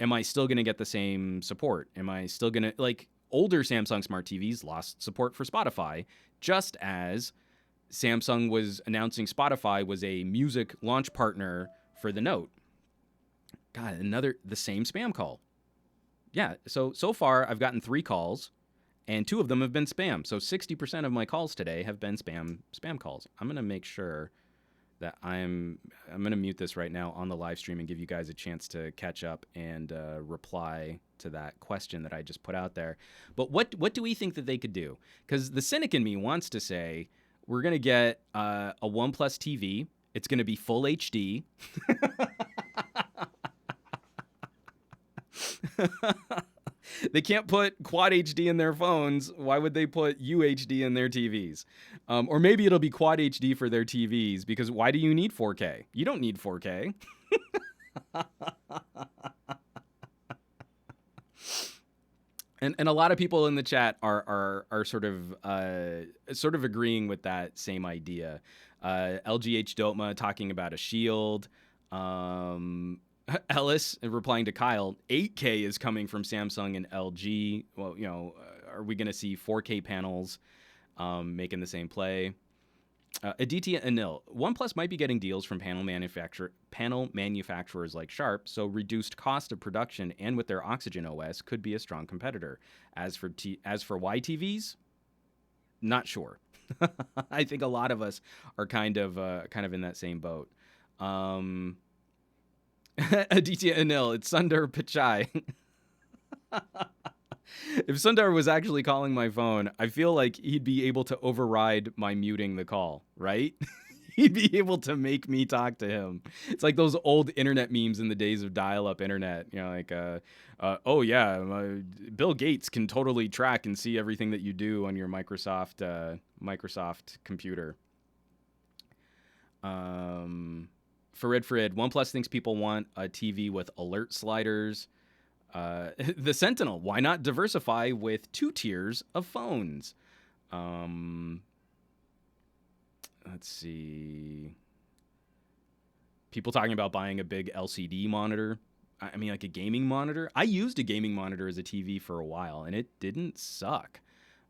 am I still going to get the same support? Am I still going to, like, older Samsung Smart TVs lost support for Spotify, just as Samsung was announcing Spotify was a music launch partner for the Note. God, the same spam call. Yeah, so far I've gotten 3 calls, and 2 of them have been spam. So 60% of my calls today have been spam calls. I'm going to make sure that I'm going to mute this right now on the live stream and give you guys a chance to catch up and reply to that question that I just put out there. But what do we think that they could do? Because the cynic in me wants to say we're going to get a OnePlus TV. It's going to be full HD. They can't put Quad HD in their phones. Why would they put UHD in their TVs? Or maybe it'll be Quad HD for their TVs, because why do you need 4K? You don't need 4K. And a lot of people in the chat are sort of agreeing with that same idea. LGH Dotma talking about a Shield. Ellis replying to Kyle, 8K is coming from Samsung and LG. Well, are we going to see 4K panels making the same play? Aditya Anil, OnePlus might be getting deals from panel manufacturers like Sharp, so reduced cost of production and with their Oxygen OS could be a strong competitor. As for YTVs, not sure. I think a lot of us are kind of in that same boat. Aditya Anil, it's Sundar Pichai. If Sundar was actually calling my phone, I feel like he'd be able to override my muting the call, right? He'd be able to make me talk to him. It's like those old internet memes in the days of dial-up internet. You know, like, oh yeah, Bill Gates can totally track and see everything that you do on your Microsoft computer. Farid, OnePlus thinks people want a TV with alert sliders. The Sentinel, why not diversify with 2 tiers of phones? Let's see. People talking about buying a big LCD monitor. I mean, like a gaming monitor. I used a gaming monitor as a TV for a while, and it didn't suck.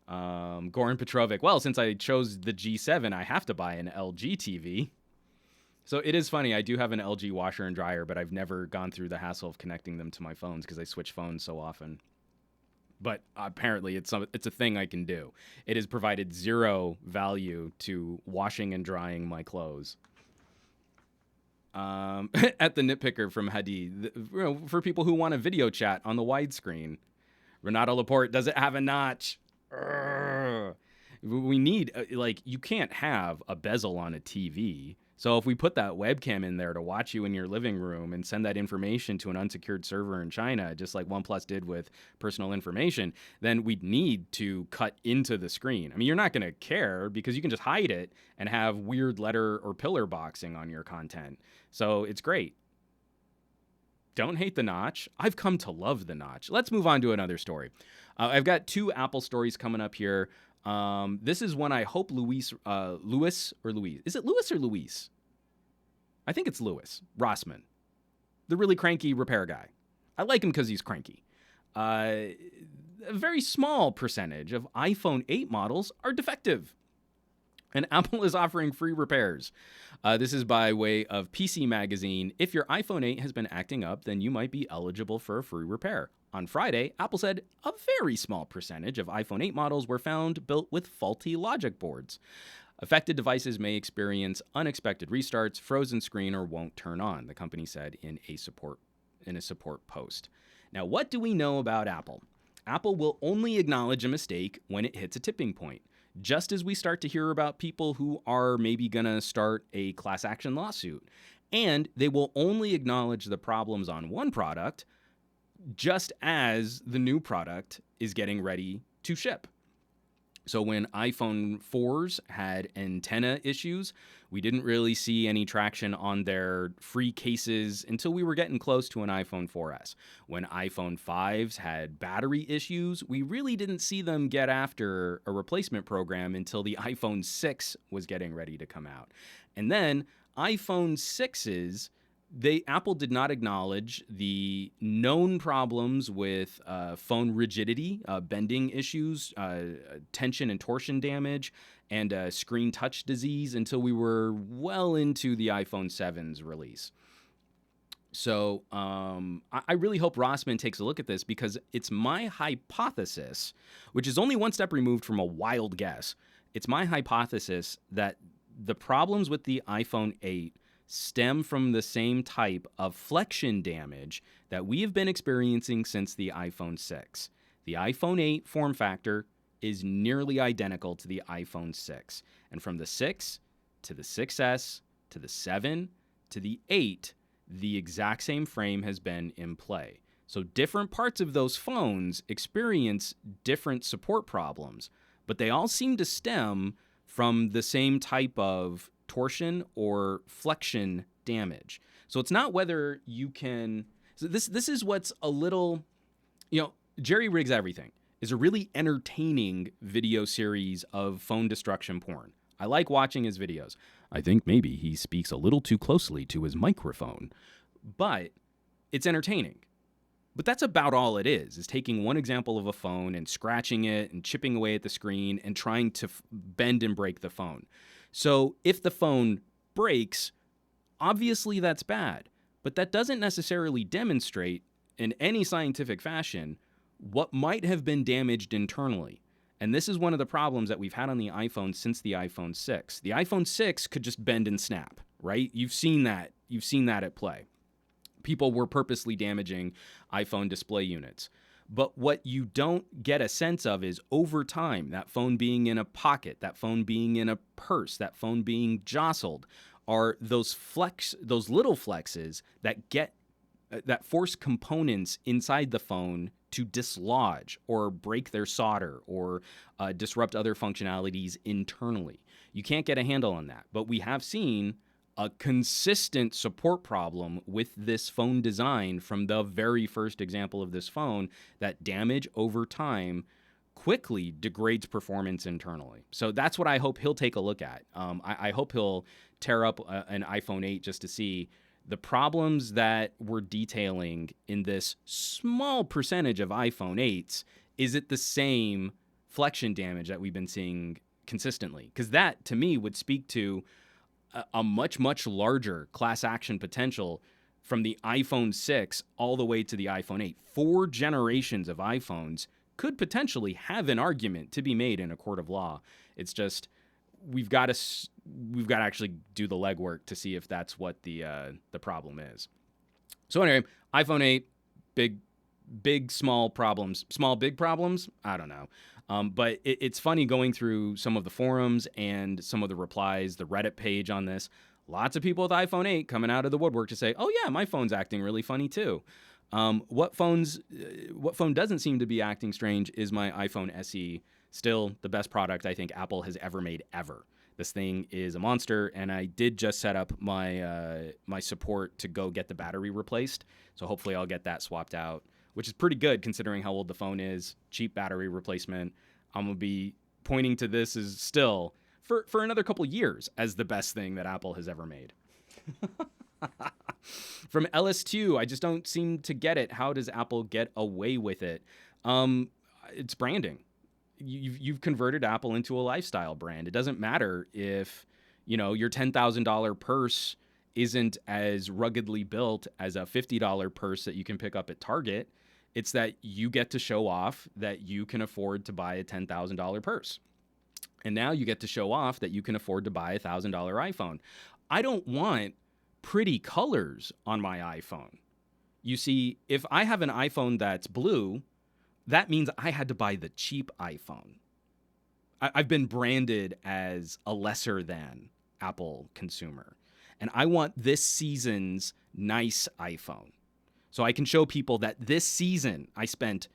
Goran Petrovic, well, since I chose the G7, I have to buy an LG TV. So it is funny. I do have an LG washer and dryer, but I've never gone through the hassle of connecting them to my phones because I switch phones so often. But apparently it's a thing I can do. It has provided zero value to washing and drying my clothes. At the nitpicker from Hadi, for people who want a video chat on the widescreen, Renato Laporte, does it have a notch? We need, you can't have a bezel on a TV. So if we put that webcam in there to watch you in your living room and send that information to an unsecured server in China, just like OnePlus did with personal information, then we'd need to cut into the screen. I mean, you're not going to care because you can just hide it and have weird letter or pillar boxing on your content. So it's great. Don't hate the notch. I've come to love the notch. Let's move on to another story. I've got 2 Apple stories coming up here. This is one I hope Louis or Louise. Is it Louis or Louise? I think it's Louis Rossman, the really cranky repair guy. I like him because he's cranky. A very small percentage of iPhone 8 models are defective, and Apple is offering free repairs. This is by way of PC Magazine. If your iPhone 8 has been acting up, then you might be eligible for a free repair. On Friday, Apple said a very small percentage of iPhone 8 models were found built with faulty logic boards. Affected devices may experience unexpected restarts, frozen screen, or won't turn on, the company said in a support post. Now, what do we know about Apple? Apple will only acknowledge a mistake when it hits a tipping point. Just as we start to hear about people who are maybe going to start a class action lawsuit. And they will only acknowledge the problems on one product just as the new product is getting ready to ship. So when iPhone 4s had antenna issues, we didn't really see any traction on their free cases until we were getting close to an iPhone 4S. When iPhone 5s had battery issues, we really didn't see them get after a replacement program until the iPhone 6 was getting ready to come out. And then iPhone 6s, Apple did not acknowledge the known problems with phone rigidity, bending issues, tension and torsion damage, and screen touch disease until we were well into the iPhone 7's release. So I really hope Rossman takes a look at this because it's my hypothesis, which is only one step removed from a wild guess. It's my hypothesis that the problems with the iPhone 8 stem from the same type of flexion damage that we have been experiencing since the iPhone 6. The iPhone 8 form factor is nearly identical to the iPhone 6. And from the 6 to the 6S to the 7 to the 8, the exact same frame has been in play. So different parts of those phones experience different support problems, but they all seem to stem from the same type of torsion or flexion damage. So it's not whether you can... So this is what's a little... Jerry Rigs Everything is a really entertaining video series of phone destruction porn. I like watching his videos. I think maybe he speaks a little too closely to his microphone, but it's entertaining. But that's about all it is taking one example of a phone and scratching it and chipping away at the screen and trying to bend and break the phone. So if the phone breaks, obviously that's bad, but that doesn't necessarily demonstrate in any scientific fashion what might have been damaged internally. And this is one of the problems that we've had on the iPhone since the iPhone 6. The iPhone 6 could just bend and snap, right? You've seen that at play. People were purposely damaging iPhone display units. But what you don't get a sense of is over time, that phone being in a pocket, that phone being in a purse, that phone being jostled, are those little flexes that force components inside the phone to dislodge or break their solder or disrupt other functionalities internally. You can't get a handle on that, but we have seen a consistent support problem with this phone design from the very first example of this phone, that damage over time quickly degrades performance internally. So that's what I hope he'll take a look at. I hope he'll tear up an iPhone 8 just to see the problems that we're detailing in this small percentage of iPhone 8s. Is it the same flexion damage that we've been seeing consistently? Because that, to me, would speak to a much, much larger class action potential from the iPhone 6 all the way to the iPhone 8. 4 generations of iPhones could potentially have an argument to be made in a court of law. It's just we've got to actually do the legwork to see if that's what the problem is. So anyway, iPhone 8, big, small problems. Small, big problems? I don't know. But it's funny going through some of the forums and some of the replies, the Reddit page on this. Lots of people with iPhone 8 coming out of the woodwork to say, oh yeah, my phone's acting really funny too. What phone doesn't seem to be acting strange is my iPhone SE. Still the best product I think Apple has ever made ever. This thing is a monster, and I did just set up my my support to go get the battery replaced. So hopefully I'll get that swapped out, which is pretty good considering how old the phone is. Cheap battery replacement. I'm going to be pointing to this as still, for another couple years, as the best thing that Apple has ever made. From LS2, I just don't seem to get it. How does Apple get away with it? It's branding. You've converted Apple into a lifestyle brand. It doesn't matter if, your $10,000 purse isn't as ruggedly built as a $50 purse that you can pick up at Target. It's that you get to show off that you can afford to buy a $10,000 purse. And now you get to show off that you can afford to buy a $1,000 iPhone. I don't want pretty colors on my iPhone. You see, if I have an iPhone that's blue, that means I had to buy the cheap iPhone. I've been branded as a lesser than Apple consumer. And I want this season's nice iPhone. So I can show people that this season I spent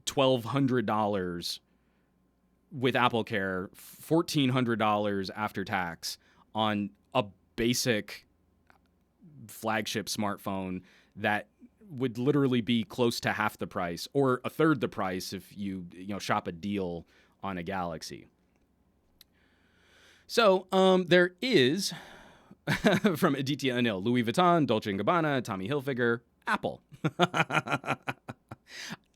$1,200 with AppleCare, $1,400 after tax on a basic flagship smartphone that would literally be close to half the price or a third the price if you shop a deal on a Galaxy. So there is from Aditya Anil, Louis Vuitton, Dolce & Gabbana, Tommy Hilfiger, Apple.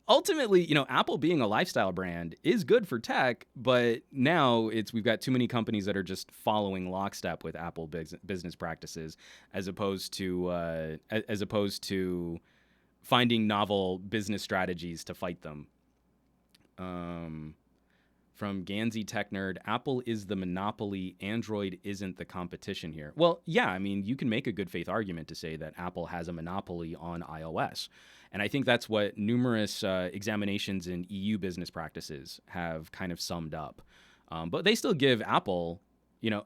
Ultimately, Apple being a lifestyle brand is good for tech, but now we've got too many companies that are just following lockstep with Apple business practices, as opposed to finding novel business strategies to fight them. From Gansey Tech Nerd, Apple is the monopoly. Android isn't the competition here. Well, yeah, I mean, you can make a good faith argument to say that Apple has a monopoly on iOS. And I think that's what numerous examinations in EU business practices have kind of summed up. But they still give Apple,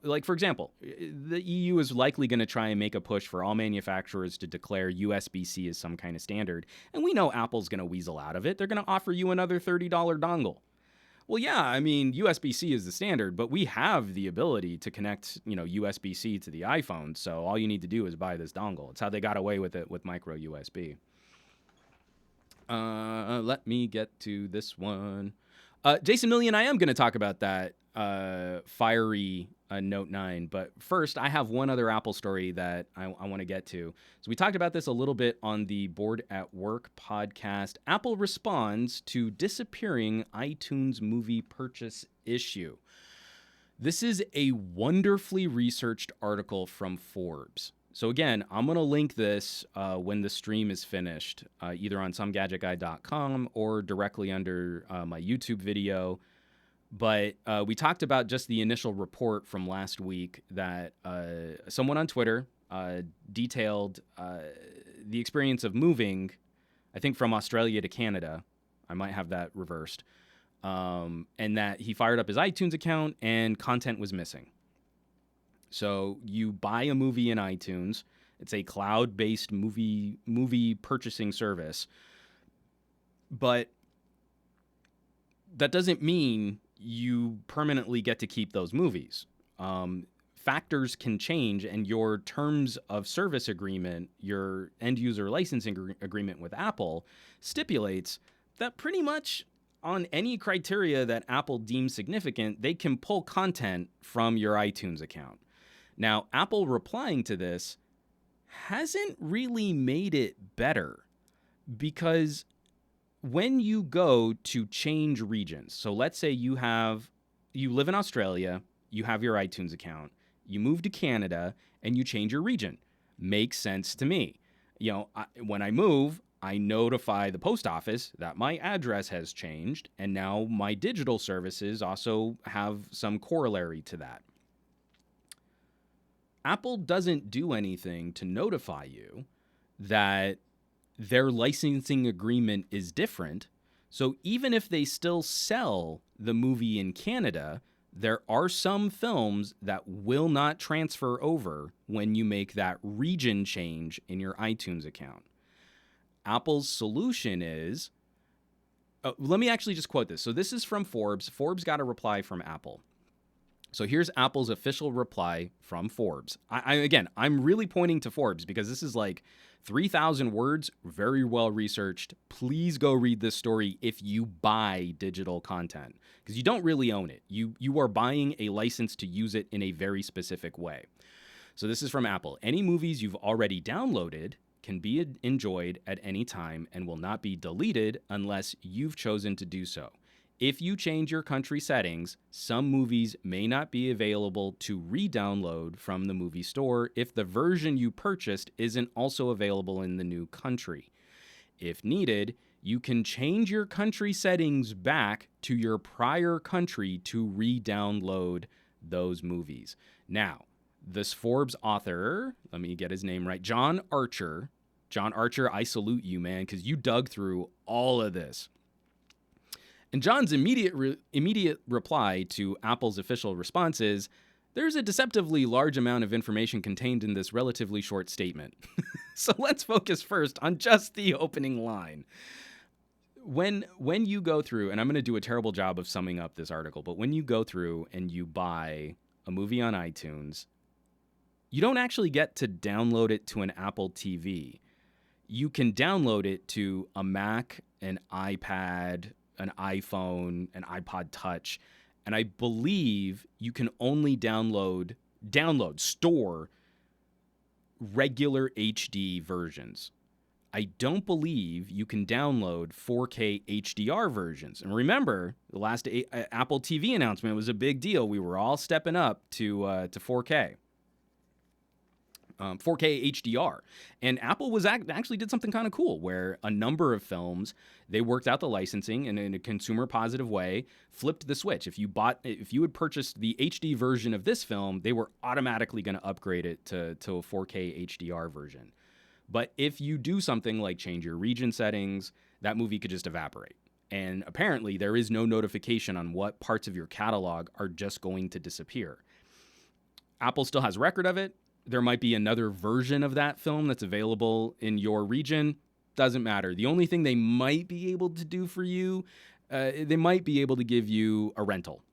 like, for example, the EU is likely going to try and make a push for all manufacturers to declare USB-C as some kind of standard. And we know Apple's going to weasel out of it. They're going to offer you another $30 dongle. Well, yeah, I mean, USB-C is the standard, but we have the ability to connect, USB-C to the iPhone. So all you need to do is buy this dongle. It's how they got away with it with micro USB. Let me get to this one. Jason Million, I am going to talk about that fiery Note 9. But first, I have one other Apple story that I want to get to. So we talked about this a little bit on the Bored at Work podcast. Apple responds to disappearing iTunes movie purchase issue. This is a wonderfully researched article from Forbes. So again, I'm going to link this when the stream is finished, either on SomeGadgetGuy.com or directly under my YouTube video. But we talked about just the initial report from last week that someone on Twitter detailed the experience of moving, I think from Australia to Canada. I might have that reversed. And that he fired up his iTunes account and content was missing. So you buy a movie in iTunes. It's a cloud-based movie purchasing service. But that doesn't mean you permanently get to keep those movies. Factors can change, and your terms of service agreement, your end-user licensing agreement with Apple, stipulates that pretty much on any criteria that Apple deems significant, they can pull content from your iTunes account. Now, Apple replying to this hasn't really made it better, because when you go to change regions, so let's say you live in Australia, you have your iTunes account, you move to Canada, and you change your region. Makes sense to me. When I move, I notify the post office that my address has changed, and now my digital services also have some corollary to that. Apple doesn't do anything to notify you that their licensing agreement is different. So even if they still sell the movie in Canada, there are some films that will not transfer over when you make that region change in your iTunes account. Apple's solution is, let me actually just quote this. So this is from Forbes. Forbes got a reply from Apple. So here's Apple's official reply from Forbes. I'm really pointing to Forbes because this is like 3,000 words, very well researched. Please go read this story if you buy digital content, because you don't really own it. You are buying a license to use it in a very specific way. So this is from Apple. Any movies you've already downloaded can be enjoyed at any time and will not be deleted unless you've chosen to do so. If you change your country settings, some movies may not be available to re-download from the movie store if the version you purchased isn't also available in the new country. If needed, you can change your country settings back to your prior country to re-download those movies. Now, this Forbes author, let me get his name right, John Archer. John Archer, I salute you, man, because you dug through all of this. And John's immediate reply to Apple's official response is, there's a deceptively large amount of information contained in this relatively short statement. So let's focus first on just the opening line. When you go through, and I'm going to do a terrible job of summing up this article, but when you go through and you buy a movie on iTunes, you don't actually get to download it to an Apple TV. You can download it to a Mac, an iPad, an iPhone, an iPod Touch, and I believe you can only store regular HD versions. I don't believe you can download 4K HDR versions. And remember, the last Apple TV announcement was a big deal. We were all stepping up to 4K. 4K HDR. And Apple was actually did something kind of cool where a number of films, they worked out the licensing and in a consumer positive way, flipped the switch. If you had purchased the HD version of this film, they were automatically going to upgrade it to a 4K HDR version. But if you do something like change your region settings, that movie could just evaporate. And apparently there is no notification on what parts of your catalog are just going to disappear. Apple still has record of it. There might be another version of that film that's available in your region. Doesn't matter. The only thing they might be able to do for you, they might be able to give you a rental.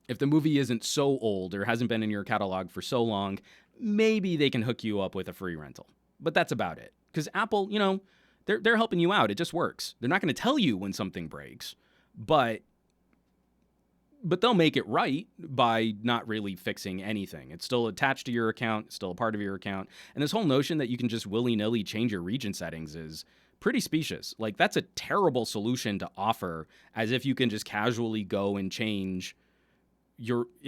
If the movie isn't so old or hasn't been in your catalog for so long, maybe they can hook you up with a free rental. But that's about it. Because Apple, they're helping you out. It just works. They're not going to tell you when something breaks, but they'll make it right by not really fixing anything. It's still attached to your account, it's still a part of your account. And this whole notion that you can just willy-nilly change your region settings is pretty specious. Like, that's a terrible solution to offer, as if you can just casually go and change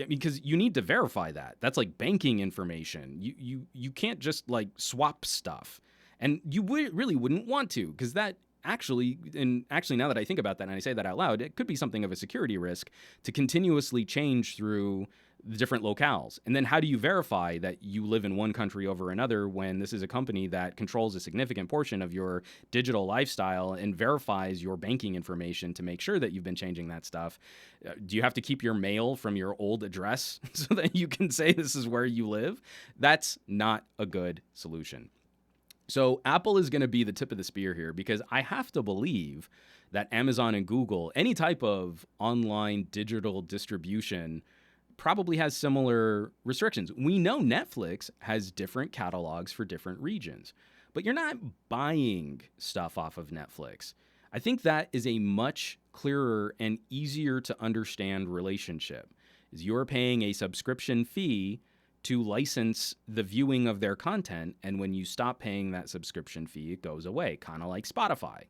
because you need to verify that. That's like banking information. You can't just like swap stuff. And you really wouldn't want to, because that actually, now that I think about that and I say that out loud, it could be something of a security risk to continuously change through the different locales. And then how do you verify that you live in one country over another when this is a company that controls a significant portion of your digital lifestyle and verifies your banking information to make sure that you've been changing that stuff? Do you have to keep your mail from your old address so that you can say this is where you live? That's not a good solution. So Apple is going to be the tip of the spear here, because I have to believe that Amazon and Google, any type of online digital distribution, probably has similar restrictions. We know Netflix has different catalogs for different regions, but you're not buying stuff off of Netflix. I think that is a much clearer and easier to understand relationship. Is you're paying a subscription fee to license the viewing of their content, and when you stop paying that subscription fee, it goes away, kind of like Spotify.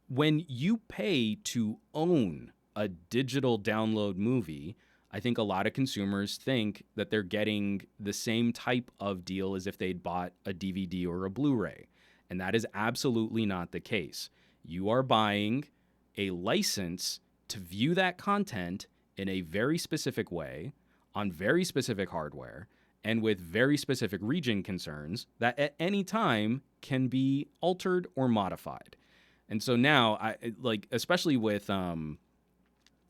When you pay to own a digital download movie, I think a lot of consumers think that they're getting the same type of deal as if they'd bought a DVD or a Blu-ray. And that is absolutely not the case. You are buying a license to view that content in a very specific way, on very specific hardware, and with very specific region concerns that at any time can be altered or modified. And so now, especially with more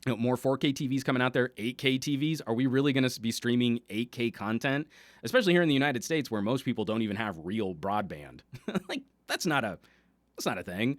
4K TVs coming out there, 8K TVs, are we really going to be streaming 8K content? Especially here in the United States, where most people don't even have real broadband. Like, that's not a thing.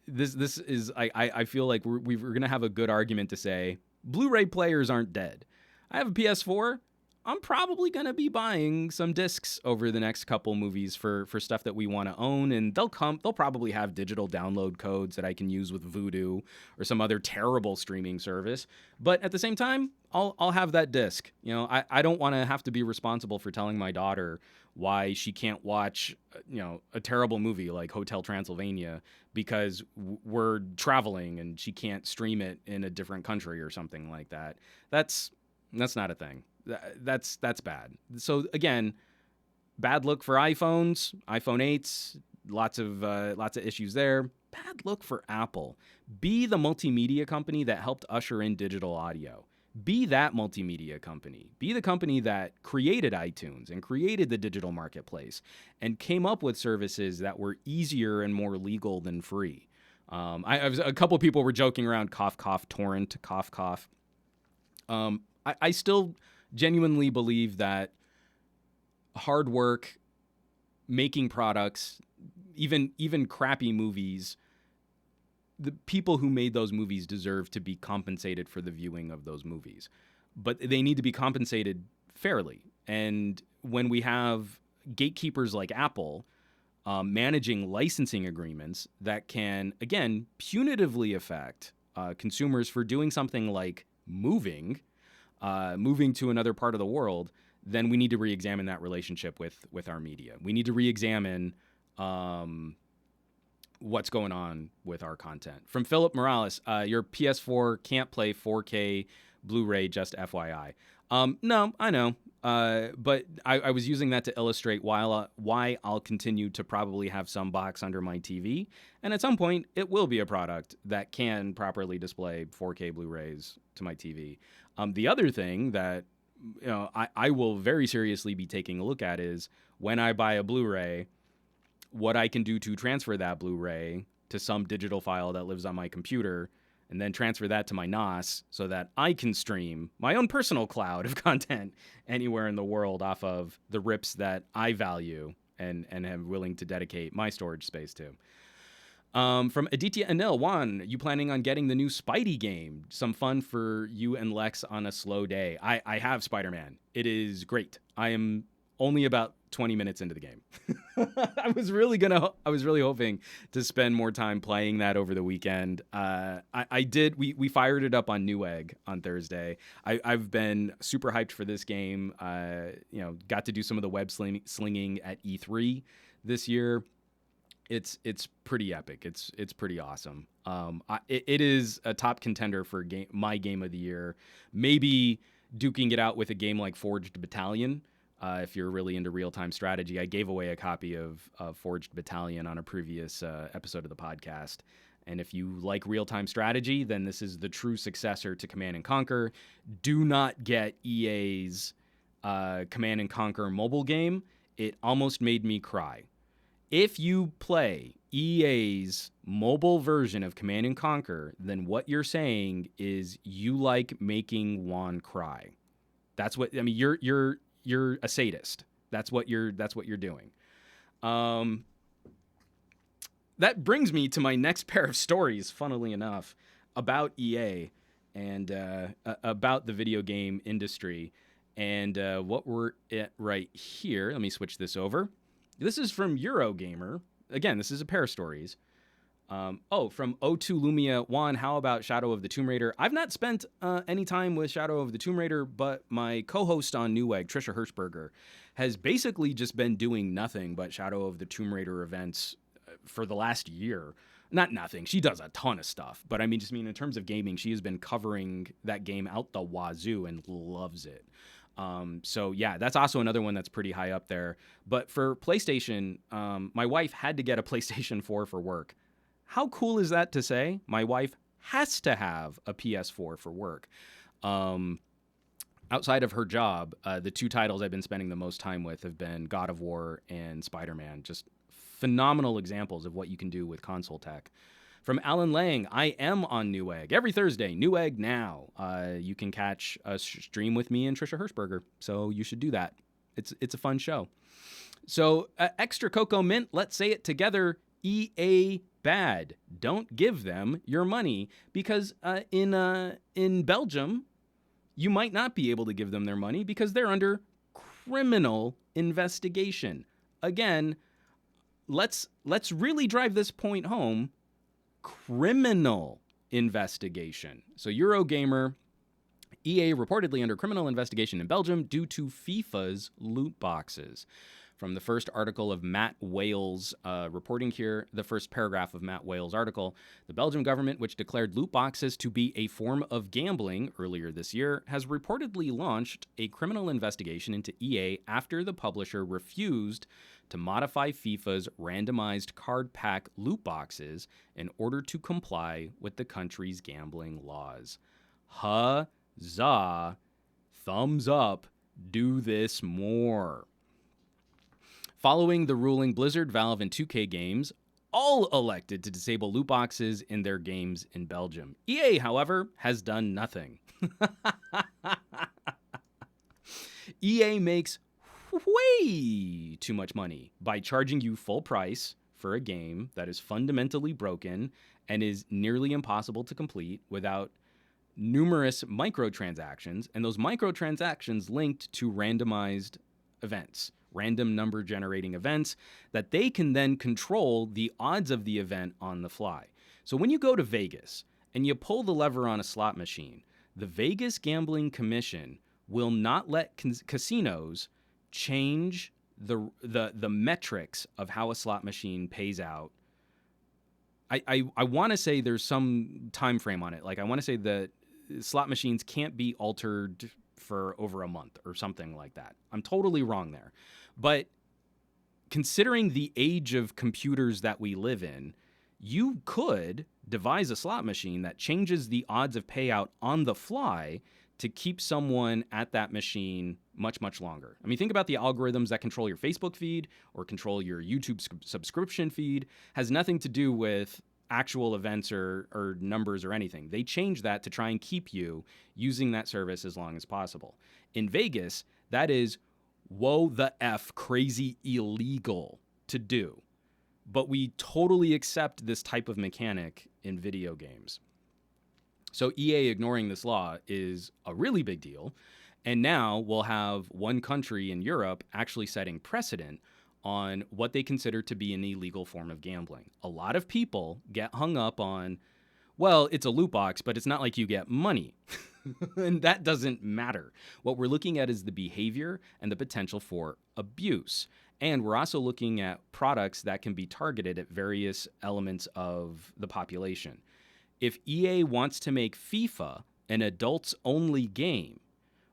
This is I feel like we're going to have a good argument to say Blu-ray players aren't dead. I have a PS4. I'm probably going to be buying some discs over the next couple movies for stuff that we want to own, and they'll probably have digital download codes that I can use with Vudu or some other terrible streaming service. But at the same time, I'll have that disc. You know, I don't want to have to be responsible for telling my daughter why she can't watch, a terrible movie like Hotel Transylvania because we're traveling and she can't stream it in a different country or something like that. That's not a thing. That's bad. So again, bad look for iPhones, iPhone 8s, lots of issues there. Bad look for Apple. Be the multimedia company that helped usher in digital audio. Be that multimedia company. Be the company that created iTunes and created the digital marketplace and came up with services that were easier and more legal than free. A couple people were joking around cough, cough, torrent, cough, cough. I still genuinely believe that hard work, making products, even crappy movies, the people who made those movies deserve to be compensated for the viewing of those movies. But they need to be compensated fairly. And when we have gatekeepers like Apple managing licensing agreements that can, again, punitively affect consumers for doing something like moving to another part of the world, then we need to re-examine that relationship with our media. We need to re-examine what's going on with our content. From Philip Morales, your PS4 can't play 4K Blu-ray, just FYI. No, I know. But I was using that to illustrate why I'll continue to probably have some box under my TV. And at some point, it will be a product that can properly display 4K Blu-rays to my TV. The other thing that I will very seriously be taking a look at is when I buy a Blu-ray, what I can do to transfer that Blu-ray to some digital file that lives on my computer, and then transfer that to my NOS so that I can stream my own personal cloud of content anywhere in the world off of the rips that I value and am willing to dedicate my storage space to. From Aditya Anil, Juan, you planning on getting the new Spidey game? Some fun for you and Lex on a slow day. I have Spider-Man. It is great. I am only about 20 minutes into the game. I was really hoping to spend more time playing that over the weekend. I did. We fired it up on Newegg on Thursday. I've been super hyped for this game. Got to do some of the web slinging at E3 this year. It's pretty epic. It's pretty awesome. It is a top contender for my game of the year. Maybe duking it out with a game like Forged Battalion. If you're really into real-time strategy, I gave away a copy of Forged Battalion on a previous episode of the podcast, And if you like real-time strategy, then this is the true successor to Command and Conquer. Do not get EA's Command and Conquer mobile game. It almost made me cry. If you play EA's mobile version of Command and Conquer, then what you're saying is you like making Juan cry. That's what I mean. You're a sadist. That's what you're doing. That brings me to my next pair of stories, funnily enough, about EA and about the video game industry. And what we're at right here, let me switch this over. This is from Eurogamer. Again, this is a pair of stories. From O2 Lumia 1, how about Shadow of the Tomb Raider? I've not spent any time with Shadow of the Tomb Raider, but my co-host on Newegg, Trisha Hirschberger, has basically just been doing nothing but Shadow of the Tomb Raider events for the last year. Not nothing. She does a ton of stuff. But I mean in terms of gaming, she has been covering that game out the wazoo and loves it. So yeah, that's also another one that's pretty high up there. But for PlayStation, my wife had to get a PlayStation 4 for work. How cool is that to say? My wife has to have a PS4 for work. Outside of her job, the two titles I've been spending the most time with have been God of War and Spider-Man. Just phenomenal examples of what you can do with console tech. From Alan Lang, I am on Newegg every Thursday. Newegg now. You can catch a stream with me and Trisha Hirschberger, so you should do that. It's a fun show. So Extra Cocoa Mint, let's say it together. EA bad. Don't give them your money because in Belgium, you might not be able to give them their money because they're under criminal investigation. Again, let's really drive this point home. Criminal investigation. So Eurogamer, EA reportedly under criminal investigation in Belgium due to FIFA's loot boxes. From the first article of Matt Wales reporting here, the first paragraph of Matt Wales' article, the Belgian government, which declared loot boxes to be a form of gambling earlier this year, has reportedly launched a criminal investigation into EA after the publisher refused to modify FIFA's randomized card pack loot boxes in order to comply with the country's gambling laws. Huzzah! Thumbs up! Do this more. Following the ruling, Blizzard, Valve, and 2K Games all elected to disable loot boxes in their games in Belgium. EA, however, has done nothing. EA makes way too much money by charging you full price for a game that is fundamentally broken and is nearly impossible to complete without numerous microtransactions, and those microtransactions linked to randomized events, random number generating events that they can then control the odds of the event on the fly. So when you go to Vegas and you pull the lever on a slot machine, the Vegas Gambling Commission will not let casinos change the metrics of how a slot machine pays out. I want to say there's some time frame on it. Like I want to say that slot machines can't be altered for over a month or something like that. I'm totally wrong there. But considering the age of computers that we live in, you could devise a slot machine that changes the odds of payout on the fly to keep someone at that machine much, much longer. I mean, think about the algorithms that control your Facebook feed or control your YouTube subscription feed. Has nothing to do with actual events or numbers or anything. They change that to try and keep you using that service as long as possible. In Vegas, that is whoa the F crazy illegal to do. But we totally accept this type of mechanic in video games. So EA ignoring this law is a really big deal. And now we'll have one country in Europe actually setting precedent on what they consider to be an illegal form of gambling. A lot of people get hung up on, well, it's a loot box, but it's not like you get money. And that doesn't matter. What we're looking at is the behavior and the potential for abuse. And we're also looking at products that can be targeted at various elements of the population. If EA wants to make FIFA an adults-only game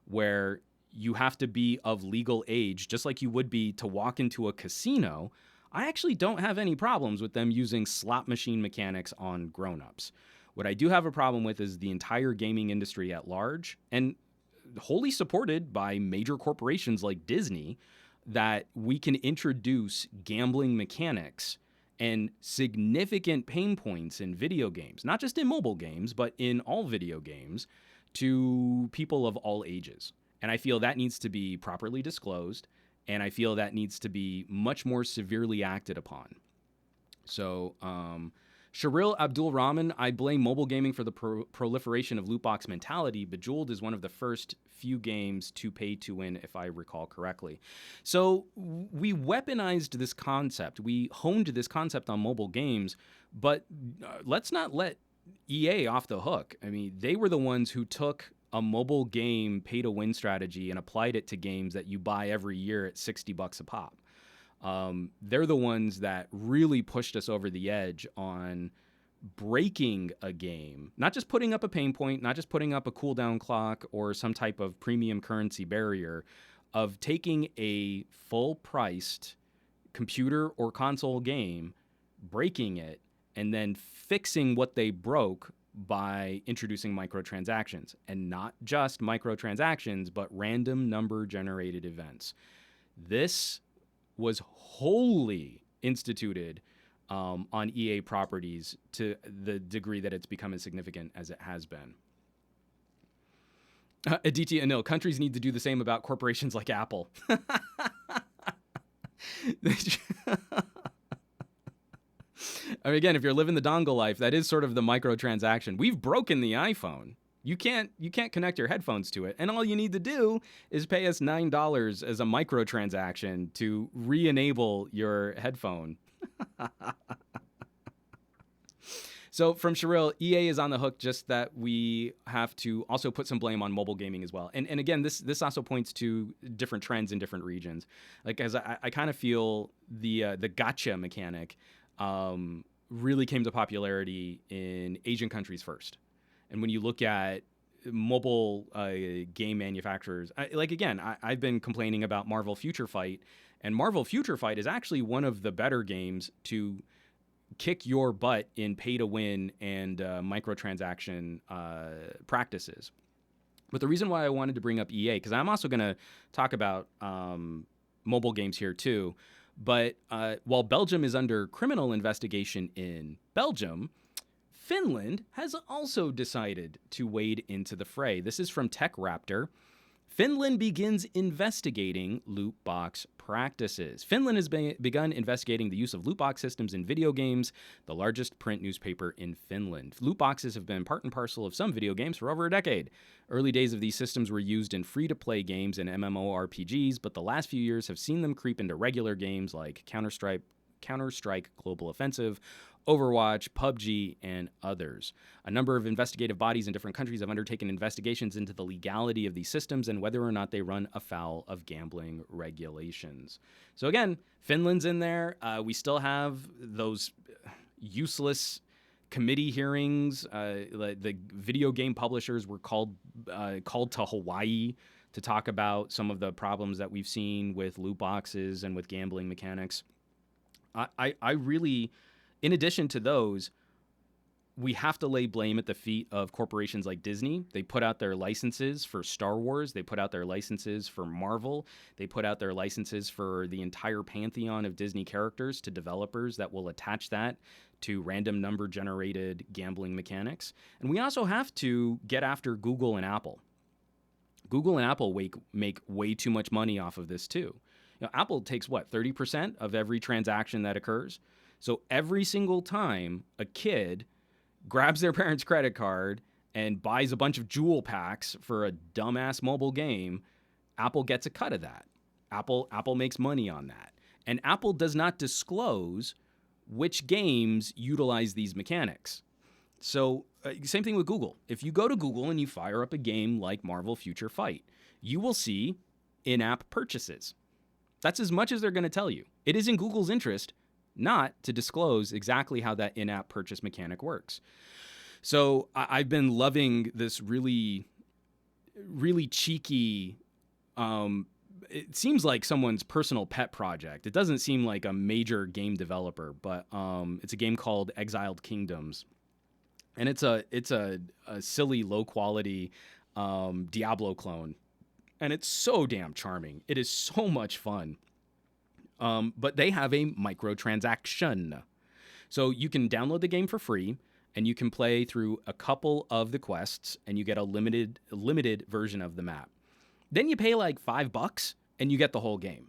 where you have to be of legal age, just like you would be to walk into a casino, I actually don't have any problems with them using slot machine mechanics on grown-ups. What I do have a problem with is the entire gaming industry at large, and wholly supported by major corporations like Disney, that we can introduce gambling mechanics and significant pain points in video games, not just in mobile games, but in all video games, to people of all ages. And I feel that needs to be properly disclosed, and I feel that needs to be much more severely acted upon. So, Sharil Abdul Rahman, I blame mobile gaming for the proliferation of loot box mentality. Bejeweled is one of the first few games to pay to win, if I recall correctly. So we weaponized this concept. We honed this concept on mobile games, but let's not let EA off the hook. I mean, they were the ones who took a mobile game pay to win strategy and applied it to games that you buy every year at $60 a pop. They're the ones that really pushed us over the edge on breaking a game, not just putting up a pain point, not just putting up a cooldown clock or some type of premium currency barrier, of taking a full-priced computer or console game, breaking it, and then fixing what they broke by introducing microtransactions. And not just microtransactions, but random number generated events. This was wholly instituted on EA properties to the degree that it's become as significant as it has been. Aditya Anil, countries need to do the same about corporations like Apple. I mean, again, if you're living the dongle life, that is sort of the microtransaction. We've broken the iPhone. You can't connect your headphones to it, and all you need to do is pay us $9 as a microtransaction to re-enable your headphone. So from Sharil, EA is on the hook, just that we have to also put some blame on mobile gaming as well. And again, this also points to different trends in different regions. Like, as I kind of feel the gotcha mechanic really came to popularity in Asian countries first. And when you look at mobile game manufacturers, I've been complaining about Marvel Future Fight, and Marvel Future Fight is actually one of the better games to kick your butt in pay-to-win and microtransaction practices. But the reason why I wanted to bring up EA, because I'm also going to talk about mobile games here too, but while Belgium is under criminal investigation in Belgium, Finland has also decided to wade into the fray. This is from TechRaptor. Finland begins investigating loot box practices. Finland has begun investigating the use of loot box systems in video games, the largest print newspaper in Finland. Loot boxes have been part and parcel of some video games for over a decade. Early days of these systems were used in free-to-play games and MMORPGs, but the last few years have seen them creep into regular games like Counter-Strike Global Offensive, Overwatch, PUBG, and others. A number of investigative bodies in different countries have undertaken investigations into the legality of these systems and whether or not they run afoul of gambling regulations. So again, Finland's in there. We still have those useless committee hearings. The video game publishers were called to Hawaii to talk about some of the problems that we've seen with loot boxes and with gambling mechanics. I really, in addition to those, we have to lay blame at the feet of corporations like Disney. They put out their licenses for Star Wars. They put out their licenses for Marvel. They put out their licenses for the entire pantheon of Disney characters to developers that will attach that to random number generated gambling mechanics. And we also have to get after Google and Apple. Google and Apple make way too much money off of this too. Apple takes 30% of every transaction that occurs. So every single time a kid grabs their parents' credit card and buys a bunch of jewel packs for a dumbass mobile game, Apple gets a cut of that. Apple makes money on that. And Apple does not disclose which games utilize these mechanics. So same thing with Google. If you go to Google and you fire up a game like Marvel Future Fight, you will see in-app purchases. That's as much as they're going to tell you. It is in Google's interest not to disclose exactly how that in-app purchase mechanic works. So I've been loving this really, really cheeky it seems like someone's personal pet project. It doesn't seem like a major game developer, but it's a game called Exiled Kingdoms, and it's a silly, low quality Diablo clone, and it's so damn charming. It is so much fun. But they have a microtransaction, so you can download the game for free, and you can play through a couple of the quests, and you get a limited version of the map. Then you pay like $5 and you get the whole game.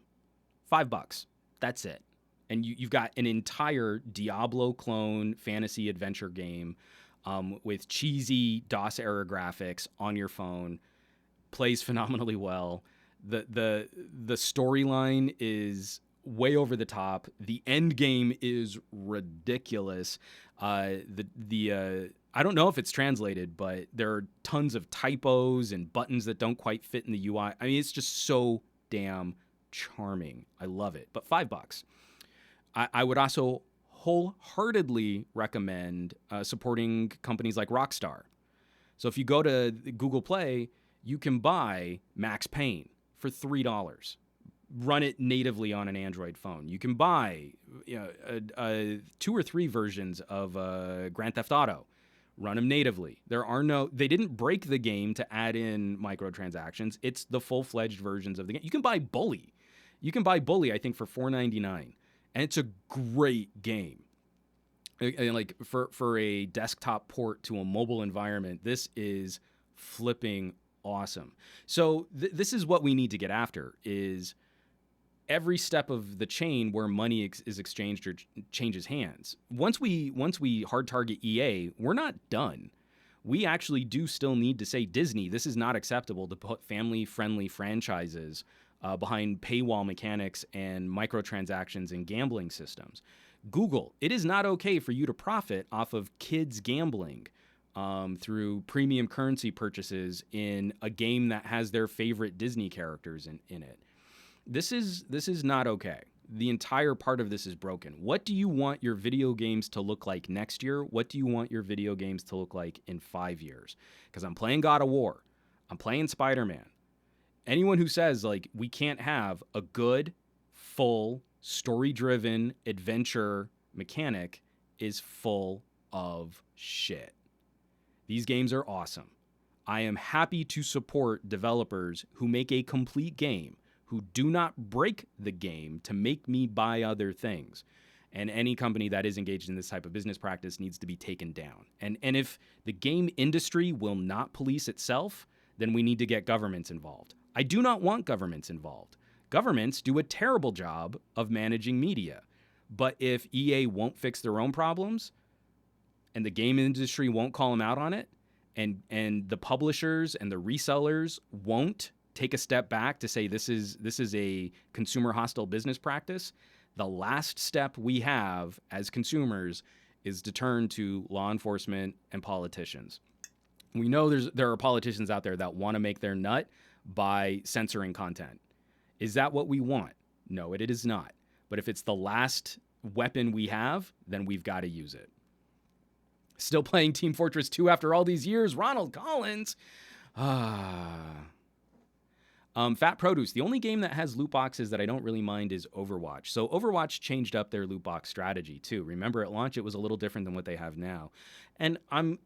$5. That's it. And you've got an entire Diablo clone fantasy adventure game with cheesy DOS era graphics on your phone. Plays phenomenally well. The storyline is way over the top. The end game is ridiculous. I don't know if it's translated, but there are tons of typos and buttons that don't quite fit in the UI. I mean, it's just so damn charming. I love it. But $5. I would also wholeheartedly recommend supporting companies like Rockstar. So if you go to Google Play, you can buy Max Payne for $3. Run it natively on an Android phone. You can buy 2 or 3 versions of Grand Theft Auto. Run them natively. They didn't break the game to add in microtransactions. It's the full-fledged versions of the game. You can buy Bully. I think, for $4.99, and it's a great game. And like for a desktop port to a mobile environment, this is flipping awesome. So this is what we need to get after: is every step of the chain where money is exchanged or changes hands. Once we hard target EA, we're not done. We actually do still need to say, Disney, this is not acceptable to put family-friendly franchises behind paywall mechanics and microtransactions and gambling systems. Google, it is not okay for you to profit off of kids gambling through premium currency purchases in a game that has their favorite Disney characters in it. This is not okay. The entire part of this is broken. What do you want your video games to look like next year? What do you want your video games to look like in 5 years? Because I'm playing God of War. I'm playing Spider-Man. Anyone who says like we can't have a good, full, story-driven adventure mechanic is full of shit. These games are awesome. I am happy to support developers who make a complete game, who do not break the game to make me buy other things. And any company that is engaged in this type of business practice needs to be taken down. And if the game industry will not police itself, then we need to get governments involved. I do not want governments involved. Governments do a terrible job of managing media. But if EA won't fix their own problems, and the game industry won't call them out on it, and the publishers and the resellers won't take a step back to say this is a consumer hostile business practice, the last step we have as consumers is to turn to law enforcement and politicians. We know there are politicians out there that want to make their nut by censoring content. Is that what we want? No, it is not. But if it's the last weapon we have, then we've got to use it. Still playing Team Fortress 2 after all these years, Ronald Collins. Fat Produce, the only game that has loot boxes that I don't really mind is Overwatch. So Overwatch changed up their loot box strategy too. Remember at launch, it was a little different than what they have now. And I'm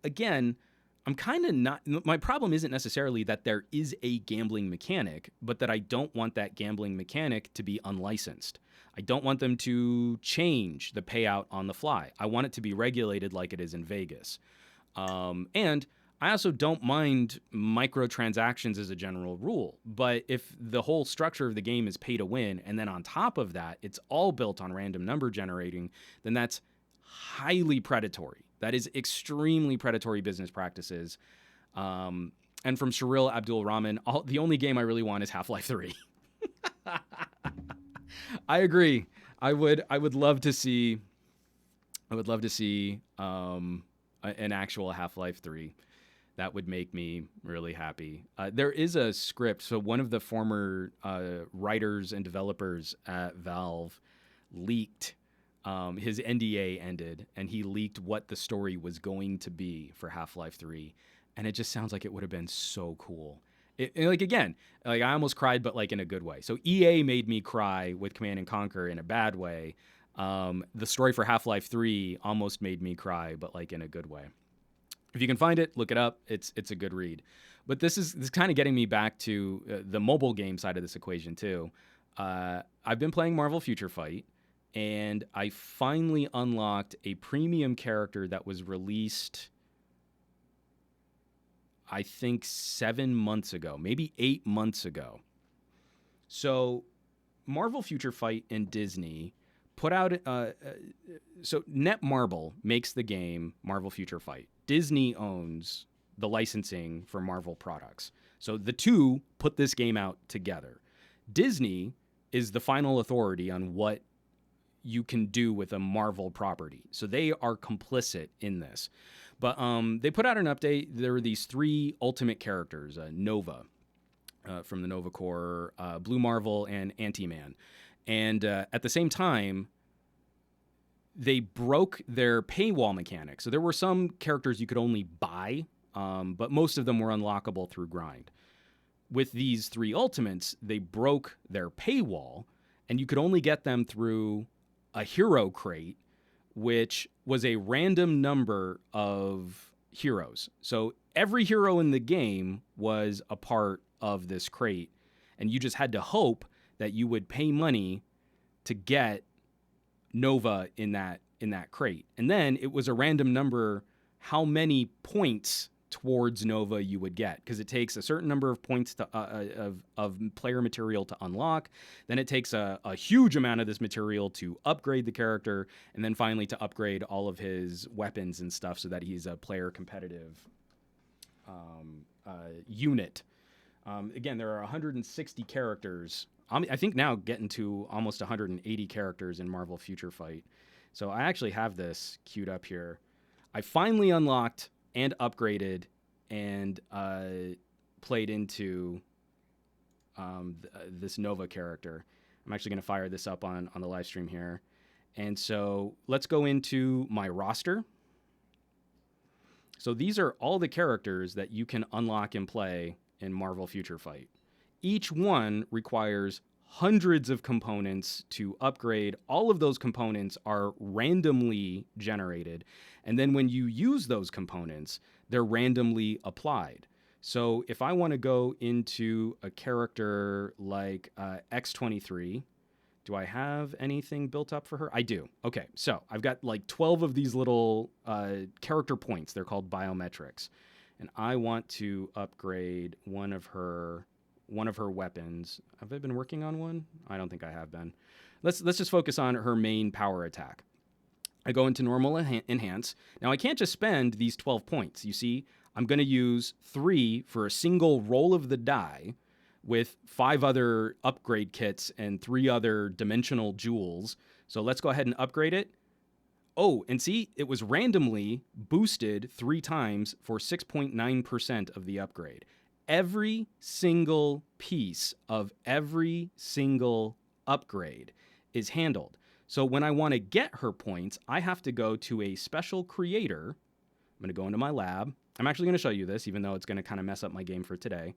kind of not, my problem isn't necessarily that there is a gambling mechanic, but that I don't want that gambling mechanic to be unlicensed. I don't want them to change the payout on the fly. I want it to be regulated like it is in Vegas. And I also don't mind microtransactions as a general rule, but if the whole structure of the game is pay to win, and then on top of that, it's all built on random number generating, then that's highly predatory. That is extremely predatory business practices. And from Shiril Abdul Rahman, the only game I really want is Half-Life 3. I agree. I would love to see an actual Half-Life 3. That would make me really happy. There is a script. So one of the former writers and developers at Valve leaked. His NDA ended, and he leaked what the story was going to be for Half-Life 3. And it just sounds like it would have been so cool. Like, again, like I almost cried, but like in a good way. So EA made me cry with Command and Conquer in a bad way. The story for Half-Life 3 almost made me cry, but like in a good way. If you can find it, look it up. It's a good read. But this is kind of getting me back to the mobile game side of this equation too. I've been playing Marvel Future Fight, and I finally unlocked a premium character that was released, I think 7 months ago, maybe 8 months ago. So Marvel Future Fight and Disney put out, so Netmarble makes the game Marvel Future Fight. Disney owns the licensing for Marvel products. So the two put this game out together. Disney is the final authority on what you can do with a Marvel property. So they are complicit in this. But they put out an update. There were these 3 ultimate characters, Nova from the Nova Corps, Blue Marvel, and Anti-Man. And at the same time, they broke their paywall mechanic. So there were some characters you could only buy, but most of them were unlockable through grind. With these 3 ultimates, they broke their paywall, and you could only get them through a hero crate, which was a random number of heroes. So every hero in the game was a part of this crate, and you just had to hope that you would pay money to get Nova in that crate. And then it was a random number how many points towards Nova you would get, because it takes a certain number of points to of player material to unlock. Then it takes a huge amount of this material to upgrade the character, and then finally to upgrade all of his weapons and stuff so that he's a player competitive unit. Again, there are 160 characters. I think now getting to almost 180 characters in Marvel Future Fight. So I actually have this queued up here. I finally unlocked and upgraded and played into this Nova character. I'm actually going to fire this up on the live stream here. And so let's go into my roster. So these are all the characters that you can unlock and play in Marvel Future Fight. Each one requires hundreds of components to upgrade. All of those components are randomly generated. And then when you use those components, they're randomly applied. So if I want to go into a character like X-23, do I have anything built up for her? I do. Okay, so I've got like 12 of these little character points. They're called biometrics. And I want to upgrade one of her weapons. Have I been working on one? I don't think I have been. Let's just focus on her main power attack. I go into normal enhance. Now I can't just spend these 12 points. You see, I'm going to use 3 for a single roll of the die with 5 other upgrade kits and 3 other dimensional jewels. So let's go ahead and upgrade it. Oh, and see, it was randomly boosted 3 times for 6.9% of the upgrade. Every single piece of every single upgrade is handled. So when I want to get her points, I have to go to a special creator. I'm going to go into my lab. I'm actually going to show you this, even though it's going to kind of mess up my game for today.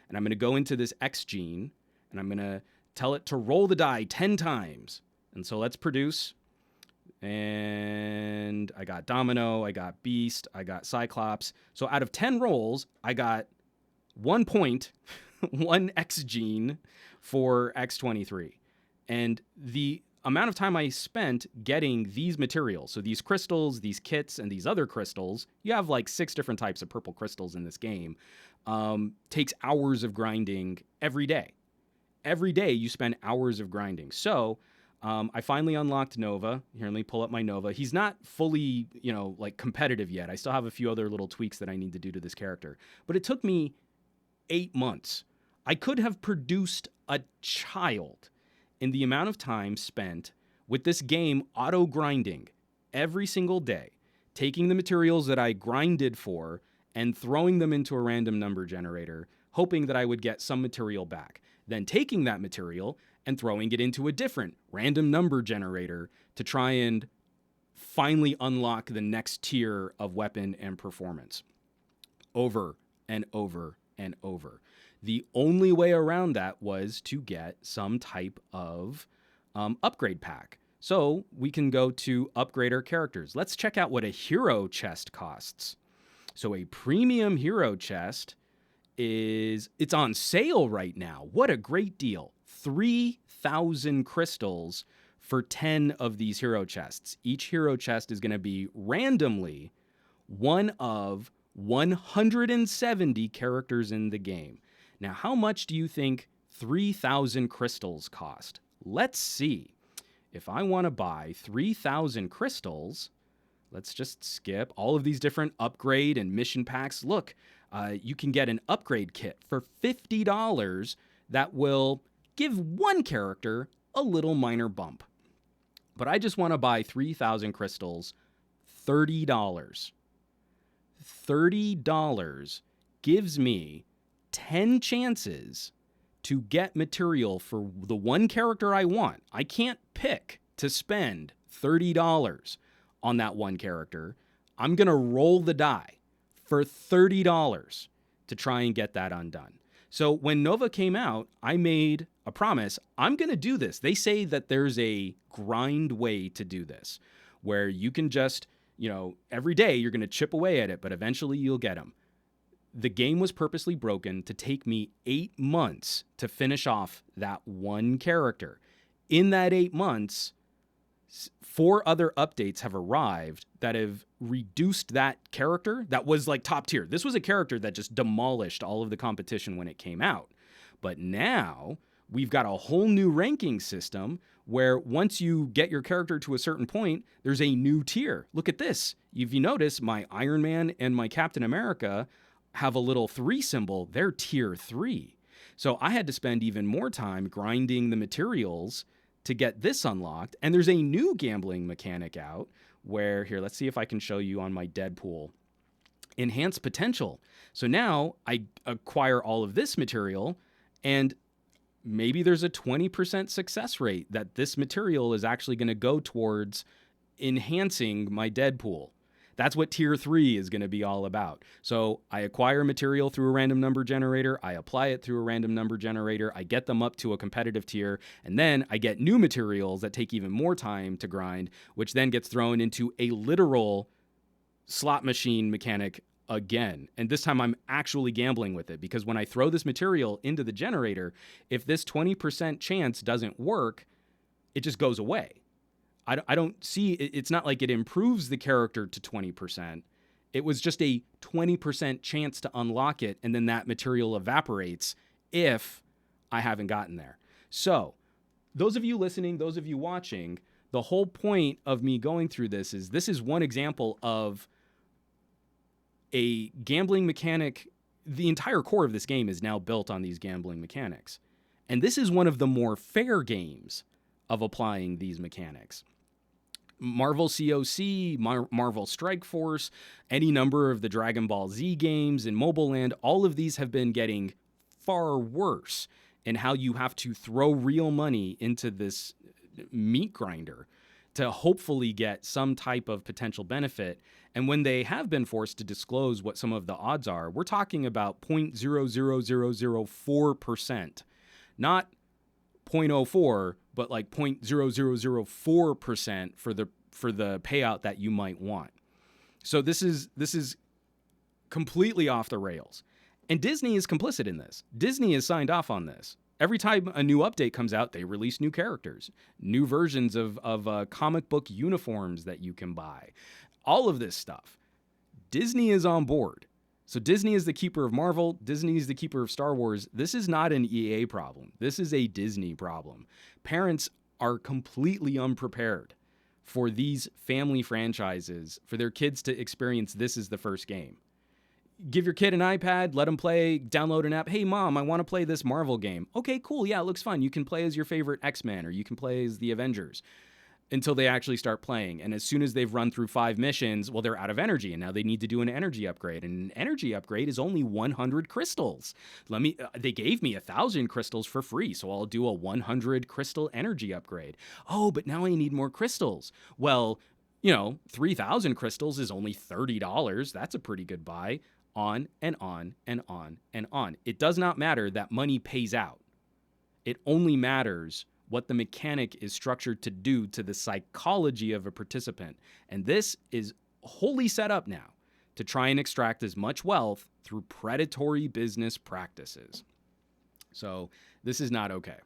And I'm going to go into this X gene, and I'm going to tell it to roll the die 10 times. And so let's produce. And I got Domino, I got Beast, I got Cyclops. So out of 10 rolls, I got 1 point, 1 X gene for X-23. And the amount of time I spent getting these materials, so these crystals, these kits, and these other crystals, you have like 6 different types of purple crystals in this game, takes hours of grinding every day. Every day you spend hours of grinding. So I finally unlocked Nova. Here, let me pull up my Nova. He's not fully, like competitive yet. I still have a few other little tweaks that I need to do to this character. But it took me 8 months. I could have produced a child in the amount of time spent with this game auto-grinding every single day, taking the materials that I grinded for and throwing them into a random number generator, hoping that I would get some material back. Then taking that material and throwing it into a different random number generator to try and finally unlock the next tier of weapon and performance. Over and over and over. The only way around that was to get some type of upgrade pack. So we can go to upgrade our characters. Let's check out what a hero chest costs. So a premium hero chest it's on sale right now. What a great deal. 3,000 crystals for 10 of these hero chests. Each hero chest is going to be randomly one of 170 characters in the game. Now, how much do you think 3,000 crystals cost? Let's see. If I want to buy 3,000 crystals, let's just skip all of these different upgrade and mission packs. Look, you can get an upgrade kit for $50 that will give one character a little minor bump. But I just want to buy 3,000 crystals, $30. $30 gives me 10 chances to get material for the one character I want. I can't pick to spend $30 on that one character. I'm going to roll the die for $30 to try and get that undone. So when Nova came out, I made a promise. I'm going to do this. They say that there's a grind way to do this where you can just, every day you're going to chip away at it, but eventually you'll get them. The game was purposely broken to take me 8 months to finish off that one character. In that 8 months, 4 other updates have arrived that have reduced that character that was like top tier. This was a character that just demolished all of the competition when it came out. But now we've got a whole new ranking system where once you get your character to a certain point, there's a new tier. Look at this. If you notice, my Iron Man and my Captain America have a little 3 symbol. They're tier 3. So I had to spend even more time grinding the materials to get this unlocked. And there's a new gambling mechanic out where, here, let's see if I can show you on my Deadpool. Enhanced potential. So now I acquire all of this material, and maybe there's a 20% success rate that this material is actually going to go towards enhancing my Deadpool. That's what tier 3 is going to be all about. So I acquire material through a random number generator. I apply it through a random number generator. I get them up to a competitive tier. And then I get new materials that take even more time to grind, which then gets thrown into a literal slot machine mechanic again. And this time I'm actually gambling with it, because when I throw this material into the generator, if this 20% chance doesn't work, it just goes away. I don't see, it's not like it improves the character to 20%. It was just a 20% chance to unlock it, and then that material evaporates if I haven't gotten there. So those of you listening, those of you watching, the whole point of me going through this is one example of a gambling mechanic. The entire core of this game is now built on these gambling mechanics. And this is one of the more fair games of applying these mechanics. Marvel COC, Marvel Strike Force, any number of the Dragon Ball Z games in Mobile Land, all of these have been getting far worse in how you have to throw real money into this meat grinder to hopefully get some type of potential benefit. And when they have been forced to disclose what some of the odds are, we're talking about 0.00004%, not 0.04, but like 0.0004% for the payout that you might want. So this is completely off the rails. And Disney is complicit in this. Disney has signed off on this. Every time a new update comes out, they release new characters, new versions of comic book uniforms that you can buy. All of this stuff. Disney is on board. So Disney is the keeper of Marvel. Disney is the keeper of Star Wars. This is not an EA problem. This is a Disney problem. Parents are completely unprepared for these family franchises, for their kids to experience this as the first game. Give your kid an iPad, let them play, download an app. Hey, Mom, I want to play this Marvel game. Okay, cool. Yeah, it looks fun. You can play as your favorite X-Men, or you can play as the Avengers, until they actually start playing. And as soon as they've run through 5 missions, well, they're out of energy, and now they need to do an energy upgrade. And an energy upgrade is only 100 crystals. They gave me 1,000 crystals for free, so I'll do a 100 crystal energy upgrade. Oh, but now I need more crystals. Well, 3,000 crystals is only $30. That's a pretty good buy. On and on and on and on. It does not matter that money pays out. It only matters what the mechanic is structured to do to the psychology of a participant. And this is wholly set up now to try and extract as much wealth through predatory business practices. So this is not okay.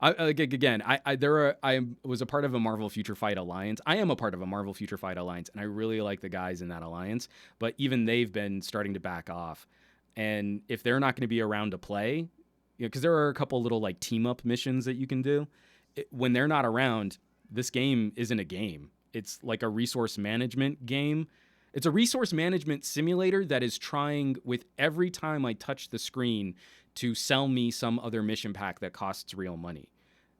I was a part of a Marvel Future Fight Alliance. I am a part of a Marvel Future Fight Alliance, and I really like the guys in that alliance. But even they've been starting to back off. And if they're not going to be around to play, because there are a couple little like team up missions that you can do, when they're not around, this game isn't a game. It's like a resource management game. It's a resource management simulator that is trying with every time I touch the screen to sell me some other mission pack that costs real money.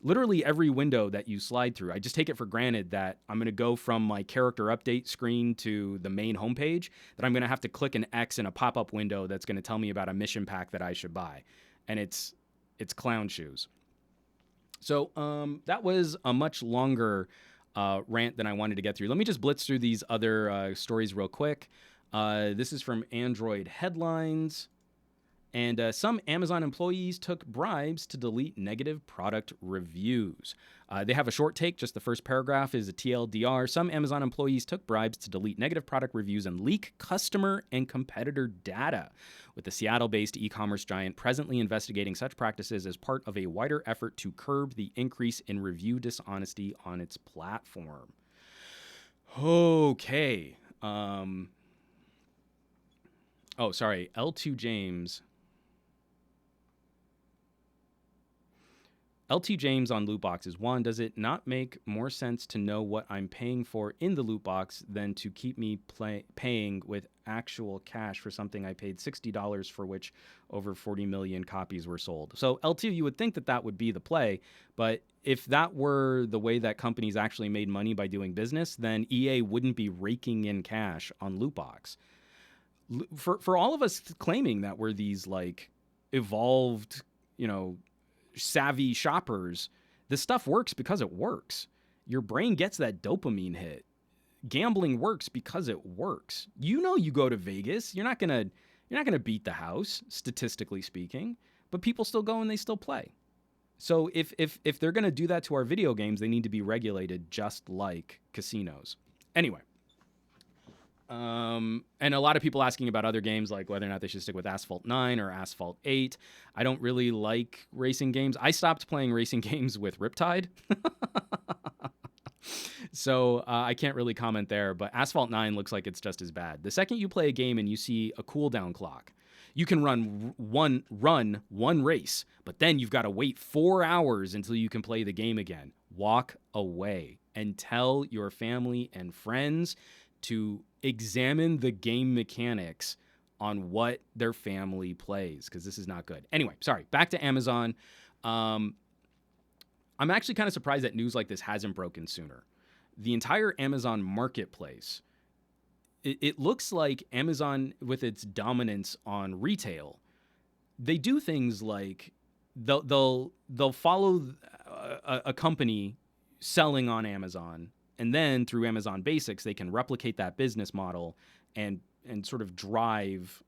Literally every window that you slide through, I just take it for granted that I'm going to go from my character update screen to the main homepage, that I'm going to have to click an X in a pop-up window that's going to tell me about a mission pack that I should buy. And it's clown shoes. So that was a much longer rant than I wanted to get through. Let me just blitz through these other stories real quick. This is from Android Headlines. And some Amazon employees took bribes to delete negative product reviews. They have a short take. Just the first paragraph is a TLDR. Some Amazon employees took bribes to delete negative product reviews and leak customer and competitor data, with the Seattle-based e-commerce giant presently investigating such practices as part of a wider effort to curb the increase in review dishonesty on its platform. Okay. L2 James... LT James on loot boxes. 1, does it not make more sense to know what I'm paying for in the loot box than to keep me paying with actual cash for something I paid $60 for, which over 40 million copies were sold? So LT, you would think that would be the play, but if that were the way that companies actually made money by doing business, then EA wouldn't be raking in cash on loot box. For all of us claiming that we're these like evolved, savvy shoppers, this stuff works because it works. Your brain gets that dopamine hit. Gambling works because it works. You go to Vegas, you're not gonna beat the house, statistically speaking, but people still go and they still play. So if they're gonna do that to our video games, they need to be regulated just like casinos. Anyway. And a lot of people asking about other games, like whether or not they should stick with Asphalt 9 or Asphalt 8. I don't really like racing games. I stopped playing racing games with Riptide. So I can't really comment there, but Asphalt 9 looks like it's just as bad. The second you play a game and you see a cooldown clock, you can run one race, but then you've got to wait 4 hours until you can play the game again. Walk away and tell your family and friends to examine the game mechanics on what their family plays, because this is not good. Anyway, sorry, back to Amazon. I'm actually kind of surprised that news like this hasn't broken sooner. The entire Amazon marketplace, it looks like Amazon, with its dominance on retail, they do things like they'll follow a company selling on Amazon, and then through Amazon Basics, they can replicate that business model and sort of drive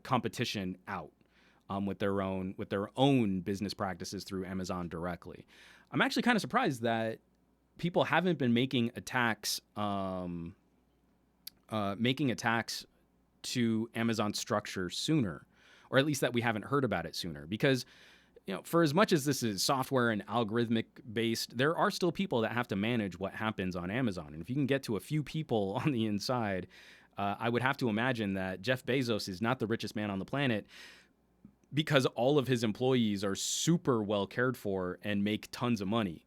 competition out with their own business practices through Amazon directly. I'm actually kind of surprised that people haven't been making attacks to Amazon structure sooner, or at least that we haven't heard about it sooner. Because, for as much as this is software and algorithmic based, there are still people that have to manage what happens on Amazon. And if you can get to a few people on the inside, I would have to imagine that Jeff Bezos is not the richest man on the planet because all of his employees are super well cared for and make tons of money.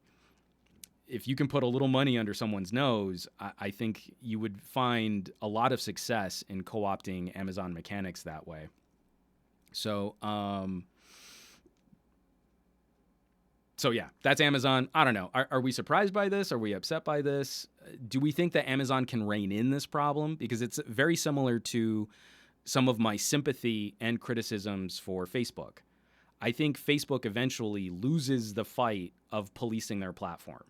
If you can put a little money under someone's nose, I think you would find a lot of success in co-opting Amazon mechanics that way. So yeah, that's Amazon. I don't know. Are we surprised by this? Are we upset by this? Do we think that Amazon can rein in this problem? Because it's very similar to some of my sympathy and criticisms for Facebook. I think Facebook eventually loses the fight of policing their platform.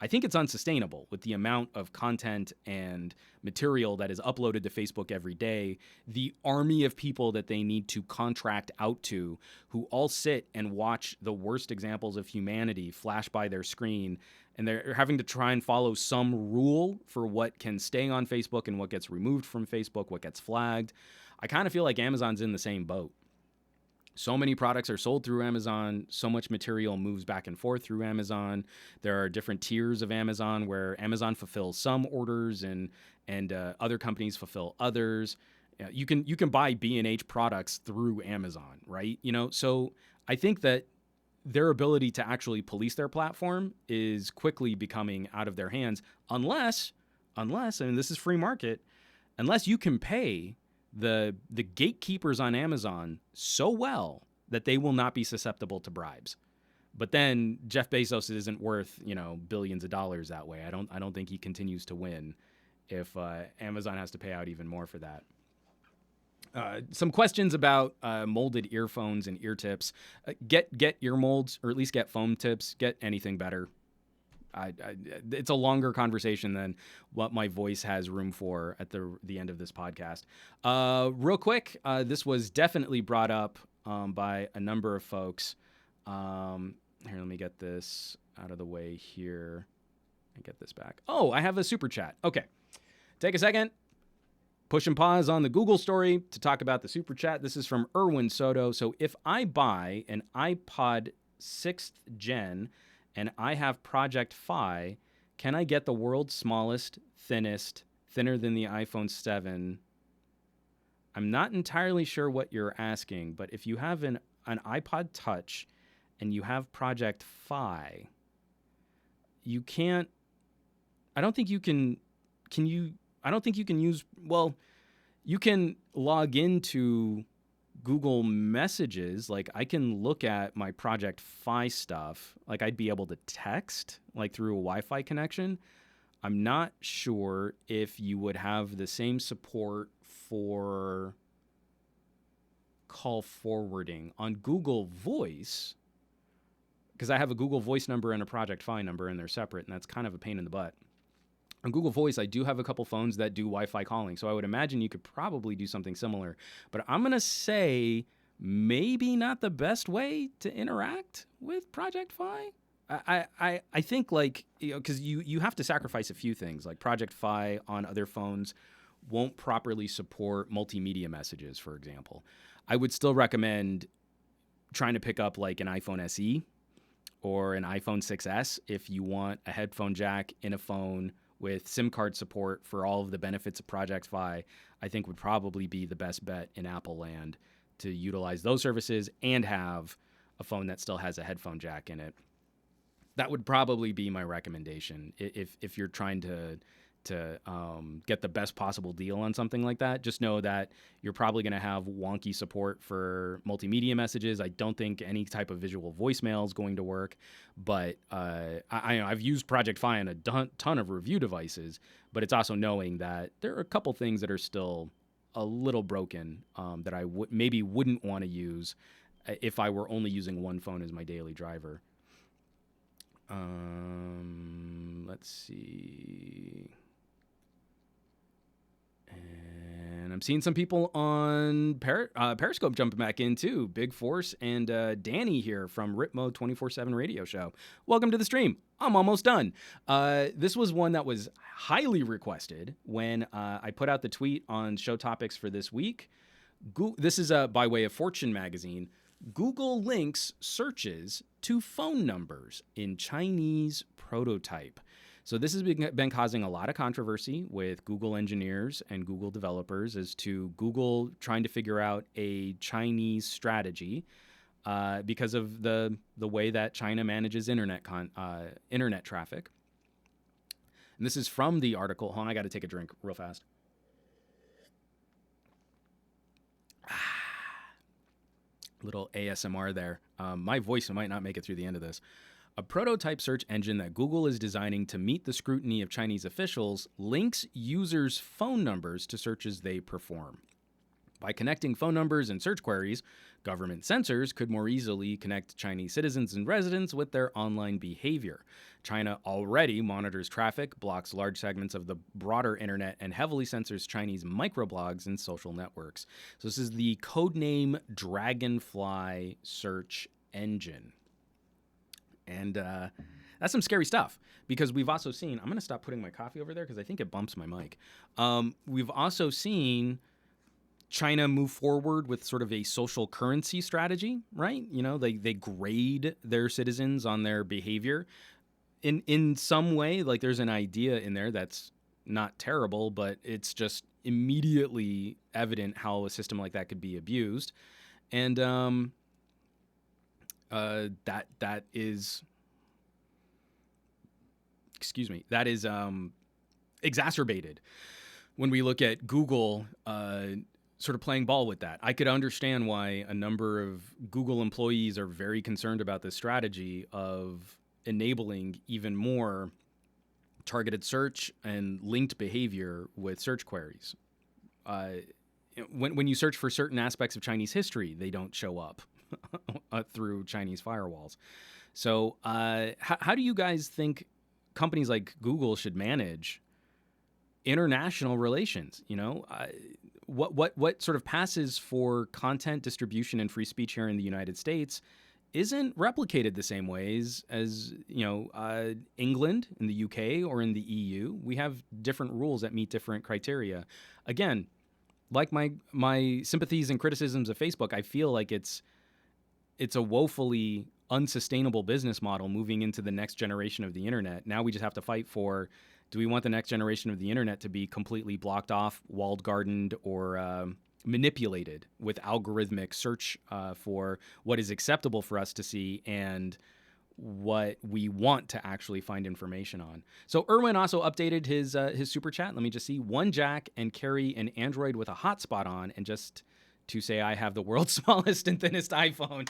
I think it's unsustainable with the amount of content and material that is uploaded to Facebook every day, the army of people that they need to contract out to, who all sit and watch the worst examples of humanity flash by their screen, and they're having to try and follow some rule for what can stay on Facebook and what gets removed from Facebook, what gets flagged. I kind of feel like Amazon's in the same boat. So many products are sold through Amazon. So much material moves back and forth through Amazon. There are different tiers of Amazon where Amazon fulfills some orders and other companies fulfill others. You can buy B&H products through Amazon, right? So I think that their ability to actually police their platform is quickly becoming out of their hands, unless, and this is free market, unless you can pay the gatekeepers on Amazon so well that they will not be susceptible to bribes. But then Jeff Bezos isn't worth, billions of dollars that way. I don't think he continues to win if Amazon has to pay out even more for that. Some questions about molded earphones and ear tips. Get ear molds, or at least get foam tips. Get anything better. It's a longer conversation than what my voice has room for at the end of this podcast. Real quick, this was definitely brought up by a number of folks. Here, let me get this out of the way here and get this back. Oh, I have a super chat. Okay. Take a second. Push and pause on the Google story to talk about the super chat. This is from Erwin Soto. So if I buy an iPod 6th gen and I have Project Fi, can I get the world's smallest, thinnest, thinner than the iPhone 7? I'm not entirely sure what you're asking, but if you have an iPod Touch and you have Project Fi, you can't, I don't think you can use, well, you can log into Google Messages. Like, I can look at my Project Fi stuff. Like, I'd be able to text, like, through a Wi-Fi connection. I'm not sure if you would have the same support for call forwarding on Google Voice, because I have a Google Voice number and a Project Fi number, and they're separate, and that's kind of a pain in the butt. On Google Voice, I do have a couple phones that do Wi-Fi calling, so I would imagine you could probably do something similar. But I'm going to say maybe not the best way to interact with Project Fi. I think, like, because you have to sacrifice a few things. Like, Project Fi on other phones won't properly support multimedia messages, for example. I would still recommend trying to pick up, like, an iPhone SE or an iPhone 6S if you want a headphone jack in a phone with SIM card support for all of the benefits of Project Fi. I think would probably be the best bet in Apple land to utilize those services and have a phone that still has a headphone jack in it. That would probably be my recommendation if you're trying to get the best possible deal on something like that. Just know that you're probably going to have wonky support for multimedia messages. I don't think any type of visual voicemail is going to work, but I've used Project Fi on a ton of review devices, but it's also knowing that there are a couple things that are still a little broken that I maybe wouldn't want to use if I were only using one phone as my daily driver. Let's see. And I'm seeing some people on Periscope jumping back in too. Big Force and Danny here from Rip Mode 24/7 Radio Show. Welcome to the stream. I'm almost done. This was one that was highly requested when I put out the tweet on show topics for this week. This is by way of Fortune magazine. Google links searches to phone numbers in Chinese prototype. So this has been causing a lot of controversy with Google engineers and Google developers as to Google trying to figure out a Chinese strategy because of the way that China manages internet traffic. And this is from the article. Hold on, I got to take a drink real fast. Little ASMR there. My voice might not make it through the end of this. A prototype search engine that Google is designing to meet the scrutiny of Chinese officials links users' phone numbers to searches they perform. By connecting phone numbers and search queries, government censors could more easily connect Chinese citizens and residents with their online behavior. China already monitors traffic, blocks large segments of the broader internet, and heavily censors Chinese microblogs and social networks. So this is the codename Dragonfly search engine. And that's some scary stuff, because we've also seen, I'm going to stop putting my coffee over there because I think it bumps my mic. We've also seen China move forward with sort of a social currency strategy, right? You know, they grade their citizens on their behavior in some way. Like, there's an idea in there that's not terrible, but it's just immediately evident how a system like that could be abused. And that is exacerbated when we look at Google sort of playing ball with that. I could understand why a number of Google employees are very concerned about this strategy of enabling even more targeted search and linked behavior with search queries. When you search for certain aspects of Chinese history, they don't show up through Chinese firewalls. So how do you guys think companies like Google should manage international relations? You know, what sort of passes for content distribution and free speech here in the United States isn't replicated the same ways as, you know, England, in the UK, or in the EU. We have different rules that meet different criteria. Again, like my sympathies and criticisms of Facebook, I feel like it's a woefully unsustainable business model moving into the next generation of the internet. Now we just have to fight for, do we want the next generation of the internet to be completely blocked off, walled gardened, or manipulated with algorithmic search for what is acceptable for us to see and what we want to actually find information on? So Erwin also updated his super chat. Let me just see. One jack and carry an Android with a hotspot on, and just to say I have the world's smallest and thinnest iPhone.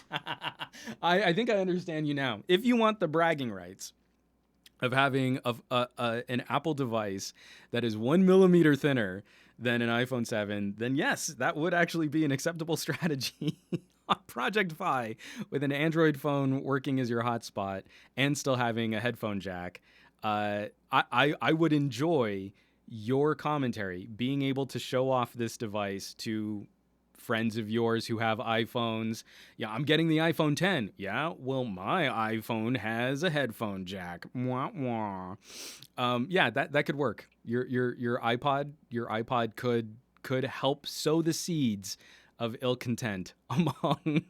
I think I understand you now. If you want the bragging rights of having an Apple device that is 1 millimeter thinner than an iPhone 7, then yes, that would actually be an acceptable strategy on Project Fi, with an Android phone working as your hotspot and still having a headphone jack. I would enjoy your commentary, being able to show off this device to friends of yours who have iPhones. Yeah, I'm getting the iPhone 10. Yeah, well, my iPhone has a headphone jack. Wah, wah. Yeah, that could work. Your iPod could help sow the seeds of ill content among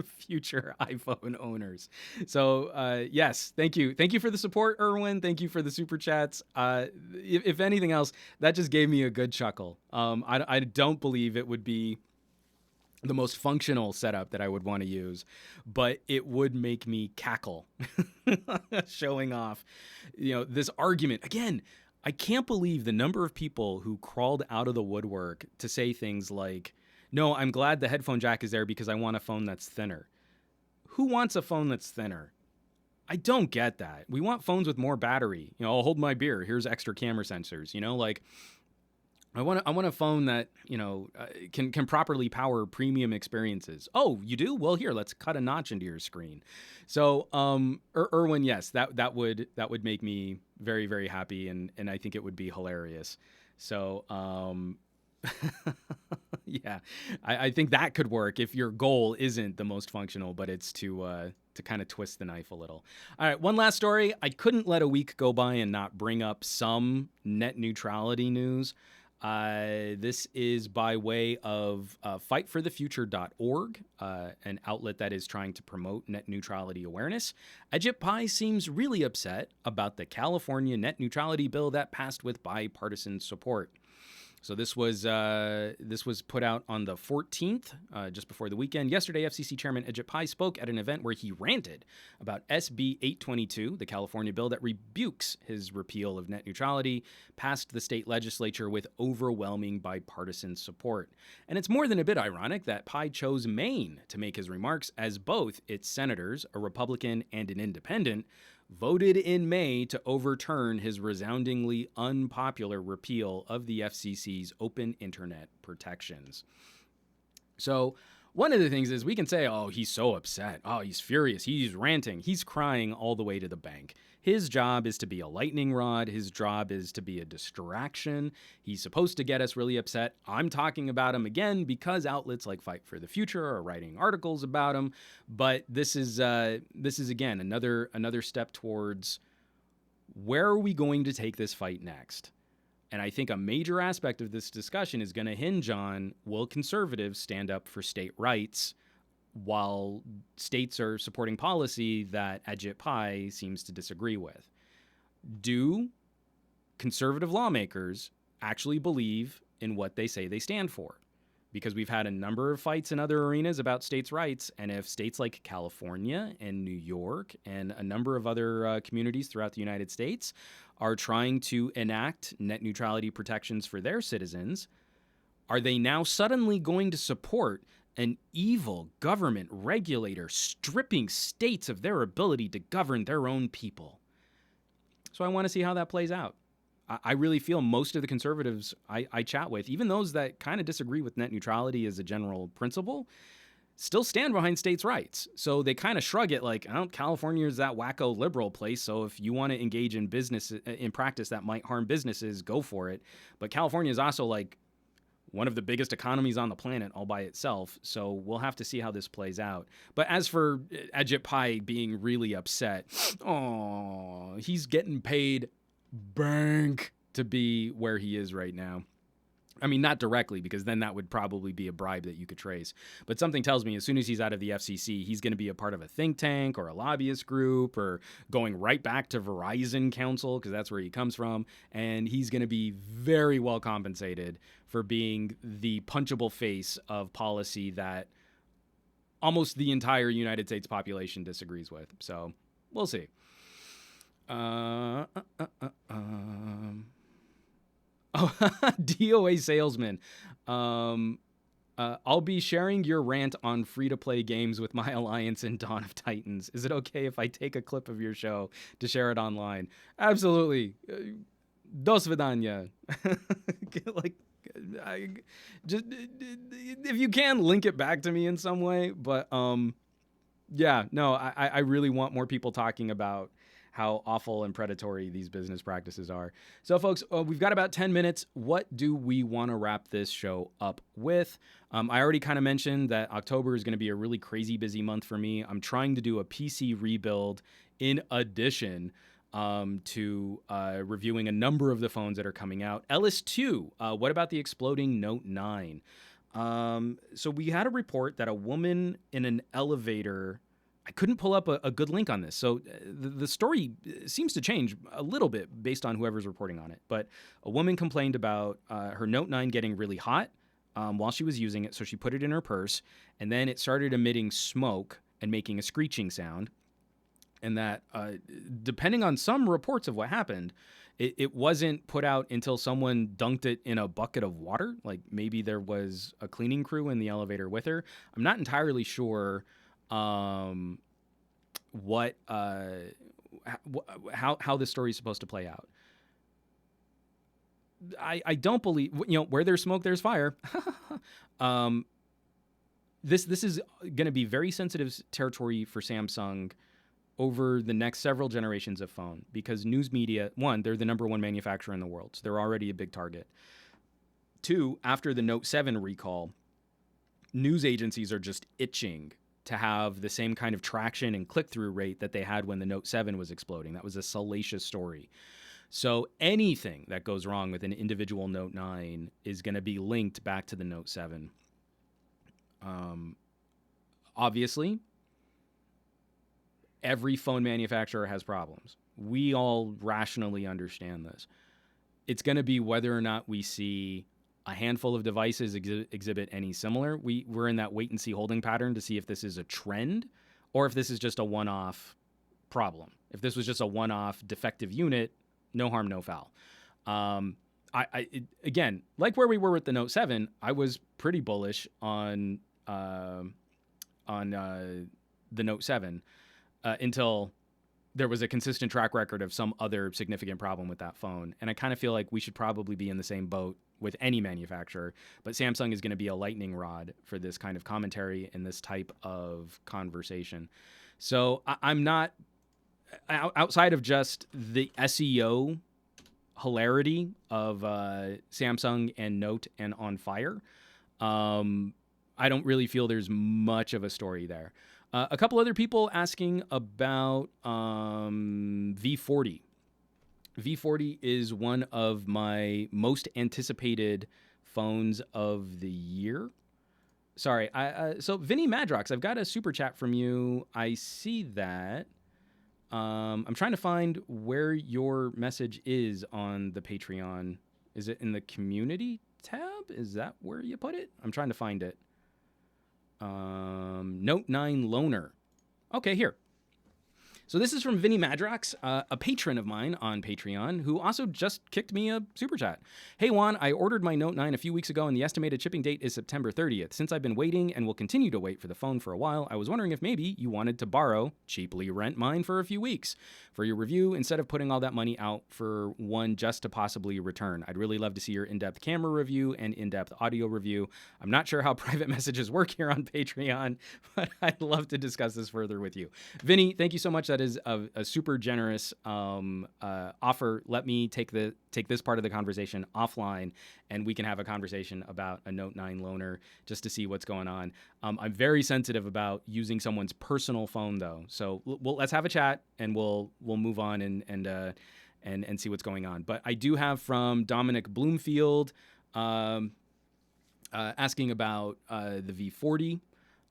future iPhone owners. So yes, thank you for the support, Erwin. Thank you for the super chats. If anything else, that just gave me a good chuckle. I don't believe it would be the most functional setup that I would want to use, but it would make me cackle showing off, you know, this argument. Again, I can't believe the number of people who crawled out of the woodwork to say things like, no, I'm glad the headphone jack is there because I want a phone that's thinner. Who wants a phone that's thinner? I don't get that. We want phones with more battery. You know, I'll hold my beer. Here's extra camera sensors. You know, like, I want a phone that, you know, can properly power premium experiences. Oh, you do? Well, here, let's cut a notch into your screen. So, Erwin, yes, that would make me very, very happy, and I think it would be hilarious. So, yeah, I think that could work if your goal isn't the most functional, but it's to kind of twist the knife a little. All right, one last story. I couldn't let a week go by and not bring up some net neutrality news. This is by way of fightforthefuture.org, an outlet that is trying to promote net neutrality awareness. EgyptPie seems really upset about the California net neutrality bill that passed with bipartisan support. So this was put out on the 14th, just before the weekend. Yesterday, FCC Chairman EgyptPie spoke at an event where he ranted about SB 822, the California bill that rebukes his repeal of net neutrality, passed the state legislature with overwhelming bipartisan support. And it's more than a bit ironic that Pie chose Maine to make his remarks, as both its senators, a Republican and an independent, voted in May to overturn his resoundingly unpopular repeal of the FCC's open internet protections. So one of the things is we can say, oh, he's so upset. Oh, he's furious. He's ranting. He's crying all the way to the bank. His job is to be a lightning rod. His job is to be a distraction. He's supposed to get us really upset. I'm talking about him again because outlets like Fight for the Future are writing articles about him. But this is again another step towards where are we going to take this fight next? And I think a major aspect of this discussion is going to hinge on, will conservatives stand up for state rights while states are supporting policy that Ajit Pai seems to disagree with? Do conservative lawmakers actually believe in what they say they stand for? Because we've had a number of fights in other arenas about states' rights, and if states like California and New York and a number of other communities throughout the United States are trying to enact net neutrality protections for their citizens, are they now suddenly going to support an evil government regulator stripping states of their ability to govern their own people? So I want to see how that plays out. I really feel most of the conservatives I chat with, even those that kind of disagree with net neutrality as a general principle, still stand behind states' rights. So they kind of shrug it like, oh, California is that wacko liberal place, so if you want to engage in business, in practice that might harm businesses, go for it. But California is also like one of the biggest economies on the planet all by itself, so we'll have to see how this plays out. But as for Ajit Pai being really upset, oh, he's getting paid bank to be where he is right now. I mean, not directly, because then that would probably be a bribe that you could trace. But something tells me as soon as he's out of the FCC, he's going to be a part of a think tank or a lobbyist group or going right back to Verizon Council, because that's where he comes from. And he's going to be very well compensated for being the punchable face of policy that almost the entire United States population disagrees with. So we'll see. Oh, DOA salesman. I'll be sharing your rant on free-to-play games with my alliance in Dawn of Titans. Is it okay if I take a clip of your show to share it online? Absolutely. Do svidanya. Like, just if you can, link it back to me in some way. But yeah, no, I really want more people talking about how awful and predatory these business practices are. So, folks, we've got about 10 minutes. What do we want to wrap this show up with? I already kind of mentioned that October is going to be a really crazy busy month for me. I'm trying to do a PC rebuild in addition to reviewing a number of the phones that are coming out. LS2, what about the exploding Note 9? So we had a report that a woman in an elevator... I couldn't pull up a good link on this. So the story seems to change a little bit based on whoever's reporting on it. But a woman complained about her Note 9 getting really hot while she was using it. So she put it in her purse, and then it started emitting smoke and making a screeching sound. And that, depending on some reports of what happened, it wasn't put out until someone dunked it in a bucket of water. Like maybe there was a cleaning crew in the elevator with her. I'm not entirely sure how this story is supposed to play out. I don't believe, where there's smoke, there's fire. This is going to be very sensitive territory for Samsung over the next several generations of phone, because news media, one, they're the number one manufacturer in the world, so they're already a big target. Two, after the Note 7 recall, news agencies are just itching to have the same kind of traction and click-through rate that they had when the Note 7 was exploding. That was a salacious story. So anything that goes wrong with an individual Note 9 is going to be linked back to the Note 7. Obviously, every phone manufacturer has problems. We all rationally understand this. It's going to be whether or not we see a handful of devices exhibit any similar. We're in that wait-and-see holding pattern to see if this is a trend or if this is just a one-off problem. If this was just a one-off defective unit, no harm, no foul. Again, like where we were with the Note 7, I was pretty bullish on the Note 7 until there was a consistent track record of some other significant problem with that phone. And I kind of feel like we should probably be in the same boat with any manufacturer, but Samsung is going to be a lightning rod for this kind of commentary and this type of conversation. So I'm not, outside of just the SEO hilarity of Samsung and Note and On Fire, I don't really feel there's much of a story there. A couple other people asking about V40. V40 is one of my most anticipated phones of the year. Sorry, so Vinny Madrox, I've got a super chat from you. I see that. I'm trying to find where your message is on the Patreon. Is it in the community tab? Is that where you put it? I'm trying to find it. Note 9 Loaner. Okay, here. So this is from Vinny Madrox, a patron of mine on Patreon, who also just kicked me a super chat. Hey Juan, I ordered my Note 9 a few weeks ago and the estimated shipping date is September 30th. Since I've been waiting and will continue to wait for the phone for a while, I was wondering if maybe you wanted to borrow, cheaply rent mine for a few weeks for your review instead of putting all that money out for one just to possibly return. I'd really love to see your in-depth camera review and in-depth audio review. I'm not sure how private messages work here on Patreon, but I'd love to discuss this further with you. Vinny, thank you so much. That is a super generous offer. Let me take this part of the conversation offline, and we can have a conversation about a Note 9 loaner just to see what's going on. I'm very sensitive about using someone's personal phone, though. So let's have a chat, and we'll move on and see what's going on. But I do have from Dominic Bloomfield asking about the V40.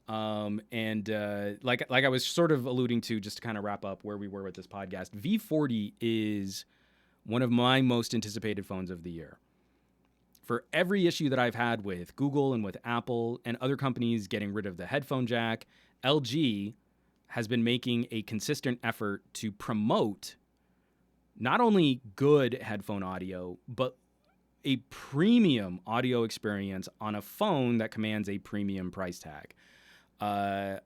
Like I was sort of alluding to, just to kind of wrap up where we were with this podcast, V40 is one of my most anticipated phones of the year. For every issue that I've had with Google and with Apple and other companies getting rid of the headphone jack, LG has been making a consistent effort to promote not only good headphone audio, but a premium audio experience on a phone that commands a premium price tag. I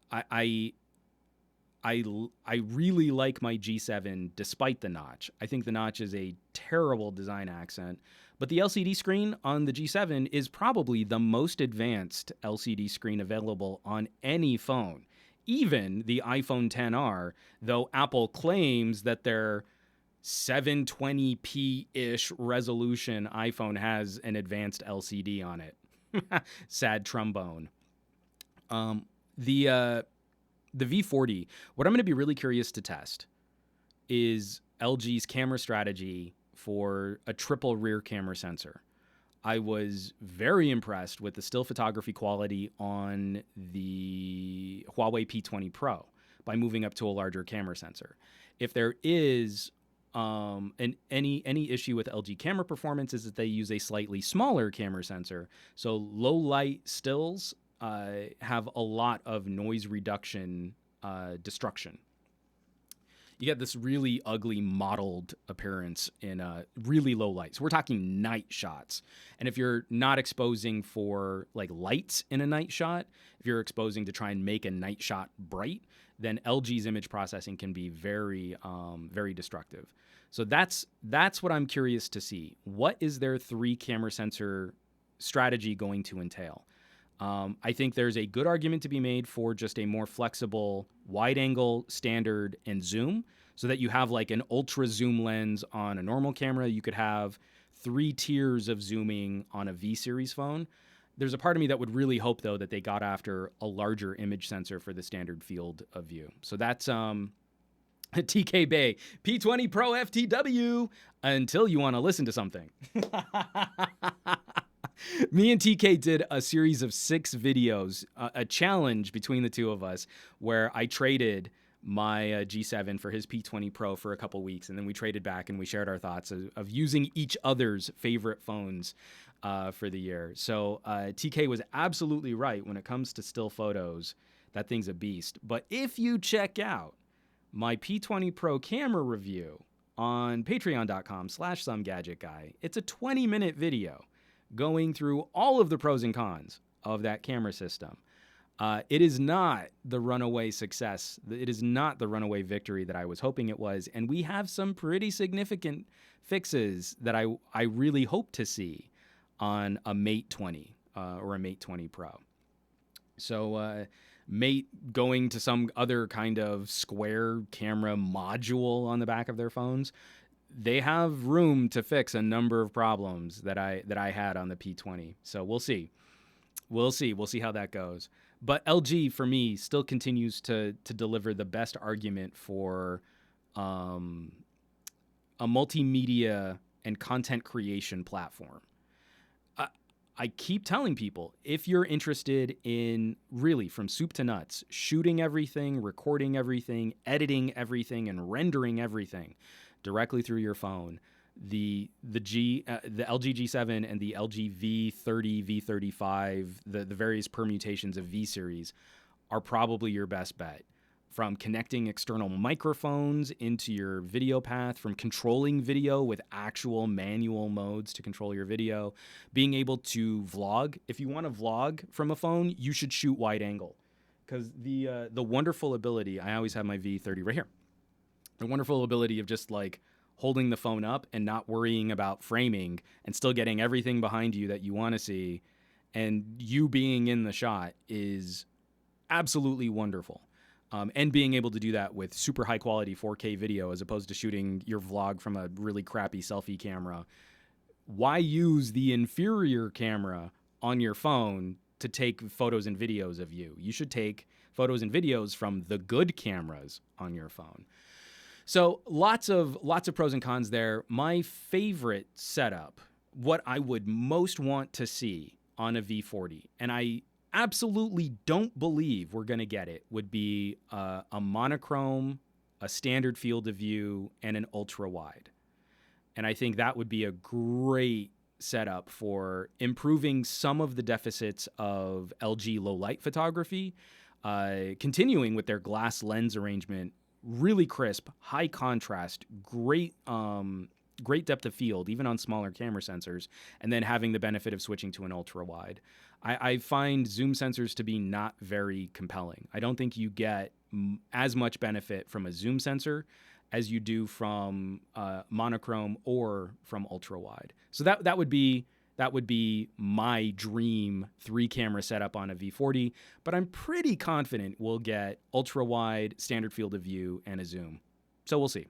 really like my G7 despite the notch. I think the notch is a terrible design accent, but the LCD screen on the G7 is probably the most advanced LCD screen available on any phone, even the iPhone XR, though Apple claims that their 720p-ish resolution iPhone has an advanced LCD on it. Sad trombone. The V40, what I'm going to be really curious to test is LG's camera strategy for a triple rear camera sensor. I was very impressed with the still photography quality on the Huawei P20 Pro by moving up to a larger camera sensor. If there is any issue with LG camera performance, is that they use a slightly smaller camera sensor. So low light stills have a lot of noise reduction destruction. You get this really ugly mottled appearance in really low light. So we're talking night shots. And if you're not exposing for like lights in a night shot, if you're exposing to try and make a night shot bright, then LG's image processing can be very, very destructive. So that's what I'm curious to see. What is their 3 camera sensor strategy going to entail? I think there's a good argument to be made for just a more flexible wide angle, standard, and zoom, so that you have like an ultra zoom lens on a normal camera. You could have 3 tiers of zooming on a V series phone. There's a part of me that would really hope, though, that they got after a larger image sensor for the standard field of view. So that's TK Bay, P20 Pro FTW, until you want to listen to something. Me and TK did a series of 6 videos, a challenge between the two of us, where I traded my G7 for his P20 Pro for a couple weeks, and then we traded back and we shared our thoughts of using each other's favorite phones for the year. So TK was absolutely right when it comes to still photos. That thing's a beast. But if you check out my P20 Pro camera review on patreon.com/SomeGadgetGuy, it's a 20-minute video going through all of the pros and cons of that camera system. It is not the runaway success. It is not the runaway victory that I was hoping it was. And we have some pretty significant fixes that I really hope to see. on a Mate 20 or a Mate 20 Pro. So Mate going to some other kind of square camera module on the back of their phones, they have room to fix a number of problems that I had on the P20. So we'll see. We'll see how that goes. But LG for me still continues to deliver the best argument for a multimedia and content creation platform. I keep telling people, if you're interested in really from soup to nuts, shooting everything, recording everything, editing everything, and rendering everything directly through your phone, the LG G7 and the LG V30, V35, the various permutations of V series are probably your best bet. From connecting external microphones into your video path, from controlling video with actual manual modes to control your video, being able to vlog. If you want to vlog from a phone, you should shoot wide angle, because the wonderful ability, I always have my V30 right here, the wonderful ability of just like holding the phone up and not worrying about framing and still getting everything behind you that you want to see, and you being in the shot is absolutely wonderful. And being able to do that with super high quality 4K video as opposed to shooting your vlog from a really crappy selfie camera. Why use the inferior camera on your phone to take photos and videos of you? You should take photos and videos from the good cameras on your phone. So lots of pros and cons there. My favorite setup, what I would most want to see on a V40, and I absolutely don't believe we're going to get it, would be a monochrome, a standard field of view, and an ultra wide. And I think that would be a great setup for improving some of the deficits of LG low light photography, continuing with their glass lens arrangement, really crisp, high contrast, great depth of field, even on smaller camera sensors, and then having the benefit of switching to an ultra wide. I find zoom sensors to be not very compelling. I don't think you get as much benefit from a zoom sensor as you do from monochrome or from ultra wide. So that would be my dream 3-camera setup on a V40, but I'm pretty confident we'll get ultra wide, standard field of view, and a zoom. So we'll see.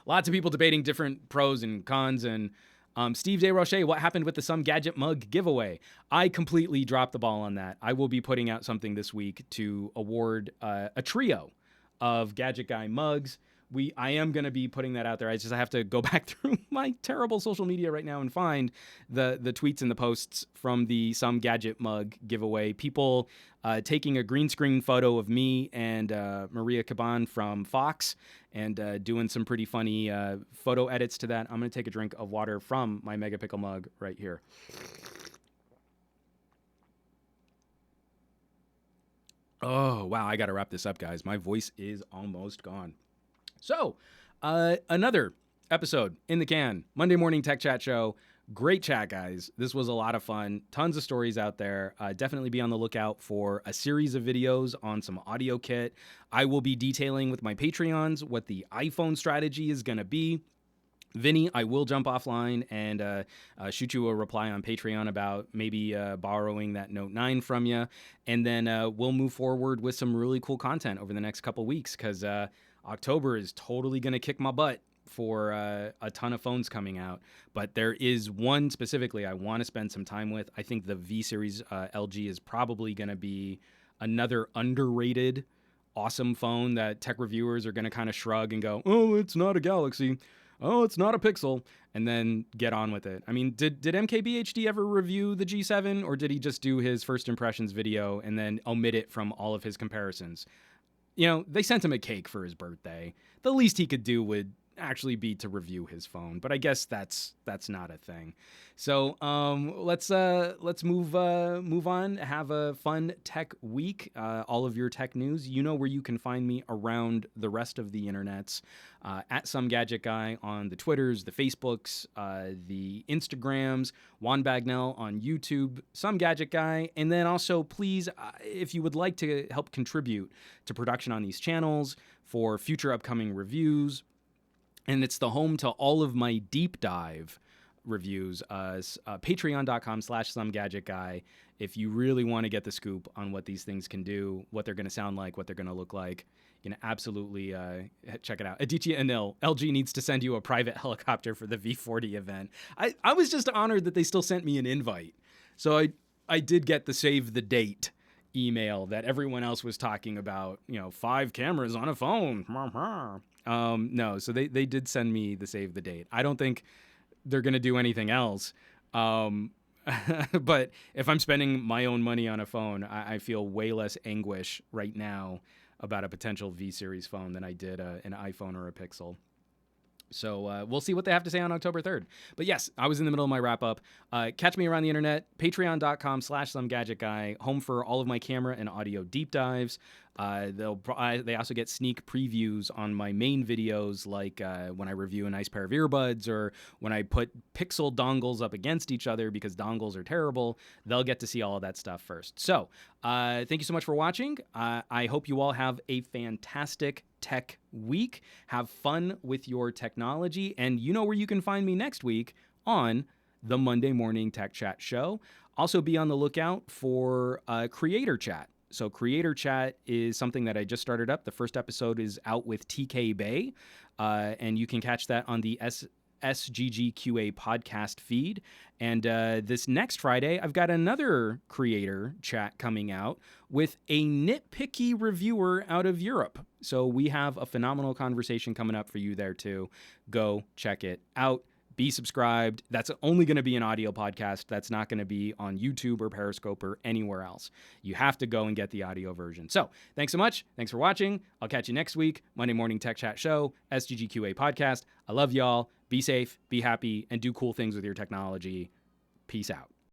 Lots of people debating different pros and cons, and Steve DeRoche, what happened with the Some Gadget mug giveaway? I completely dropped the ball on that. I will be putting out something this week to award a trio of Gadget Guy mugs. I am going to be putting that out there. I have to go back through my terrible social media right now and find the tweets and the posts from the Some Gadget mug giveaway. People taking a green screen photo of me and Maria Caban from Fox and doing some pretty funny photo edits to that. I'm going to take a drink of water from my Mega Pickle mug right here. Oh, wow. I got to wrap this up, guys. My voice is almost gone. So, another episode in the can. Monday morning tech chat show. Great chat, guys. This was a lot of fun. Tons of stories out there. Definitely be on the lookout for a series of videos on some audio kit. I will be detailing with my Patreons what the iPhone strategy is going to be. Vinny, I will jump offline and shoot you a reply on Patreon about maybe borrowing that Note 9 from you. And then we'll move forward with some really cool content over the next couple weeks, because October is totally going to kick my butt for a ton of phones coming out. But there is one specifically I want to spend some time with. I think the V series LG is probably going to be another underrated, awesome phone that tech reviewers are going to kind of shrug and go, oh, it's not a Galaxy. Oh, it's not a Pixel, and then get on with it. I mean, did MKBHD ever review the G7, or did he just do his first impressions video and then omit it from all of his comparisons? You know, they sent him a cake for his birthday. The least he could do would actually be to review his phone, but I guess that's not a thing. So let's move on. Have a fun tech week. All of your tech news, you know where you can find me around the rest of the internets, at SomeGadgetGuy on the Twitters, the Facebooks, the Instagrams, Juan Bagnell on YouTube, SomeGadgetGuy, and then also please, if you would like to help contribute to production on these channels for future upcoming reviews. And it's the home to all of my deep dive reviews. Patreon.com/SomeGadgetGuy. If you really want to get the scoop on what these things can do, what they're going to sound like, what they're going to look like, you can absolutely check it out. Aditya Anil, LG needs to send you a private helicopter for the V40 event. I was just honored that they still sent me an invite. So I did get the save the date email that everyone else was talking about, 5 cameras on a phone. No, so they did send me the save the date. I don't think they're going to do anything else. But if I'm spending my own money on a phone, I feel way less anguish right now about a potential V-Series phone than I did an iPhone or a Pixel. So we'll see what they have to say on October 3rd. But yes, I was in the middle of my wrap-up. Catch me around the internet, patreon.com/SomeGadgetGuy, home for all of my camera and audio deep dives. They also get sneak previews on my main videos, like when I review a nice pair of earbuds or when I put Pixel dongles up against each other because dongles are terrible. They'll get to see all of that stuff first. So thank you so much for watching. I hope you all have a fantastic tech week. Have fun with your technology. And you know where you can find me next week on the Monday Morning Tech Chat Show. Also be on the lookout for Creator Chat. So Creator Chat is something that I just started up. The first episode is out with TK Bay, and you can catch that on the SGGQA podcast feed. And this next Friday, I've got another Creator Chat coming out with a nitpicky reviewer out of Europe. So we have a phenomenal conversation coming up for you there too. Go check it out. Be subscribed. That's only going to be an audio podcast. That's not going to be on YouTube or Periscope or anywhere else. You have to go and get the audio version. So thanks so much. Thanks for watching. I'll catch you next week. Monday Morning Tech Chat Show, SGGQA podcast. I love y'all. Be safe, be happy, and do cool things with your technology. Peace out.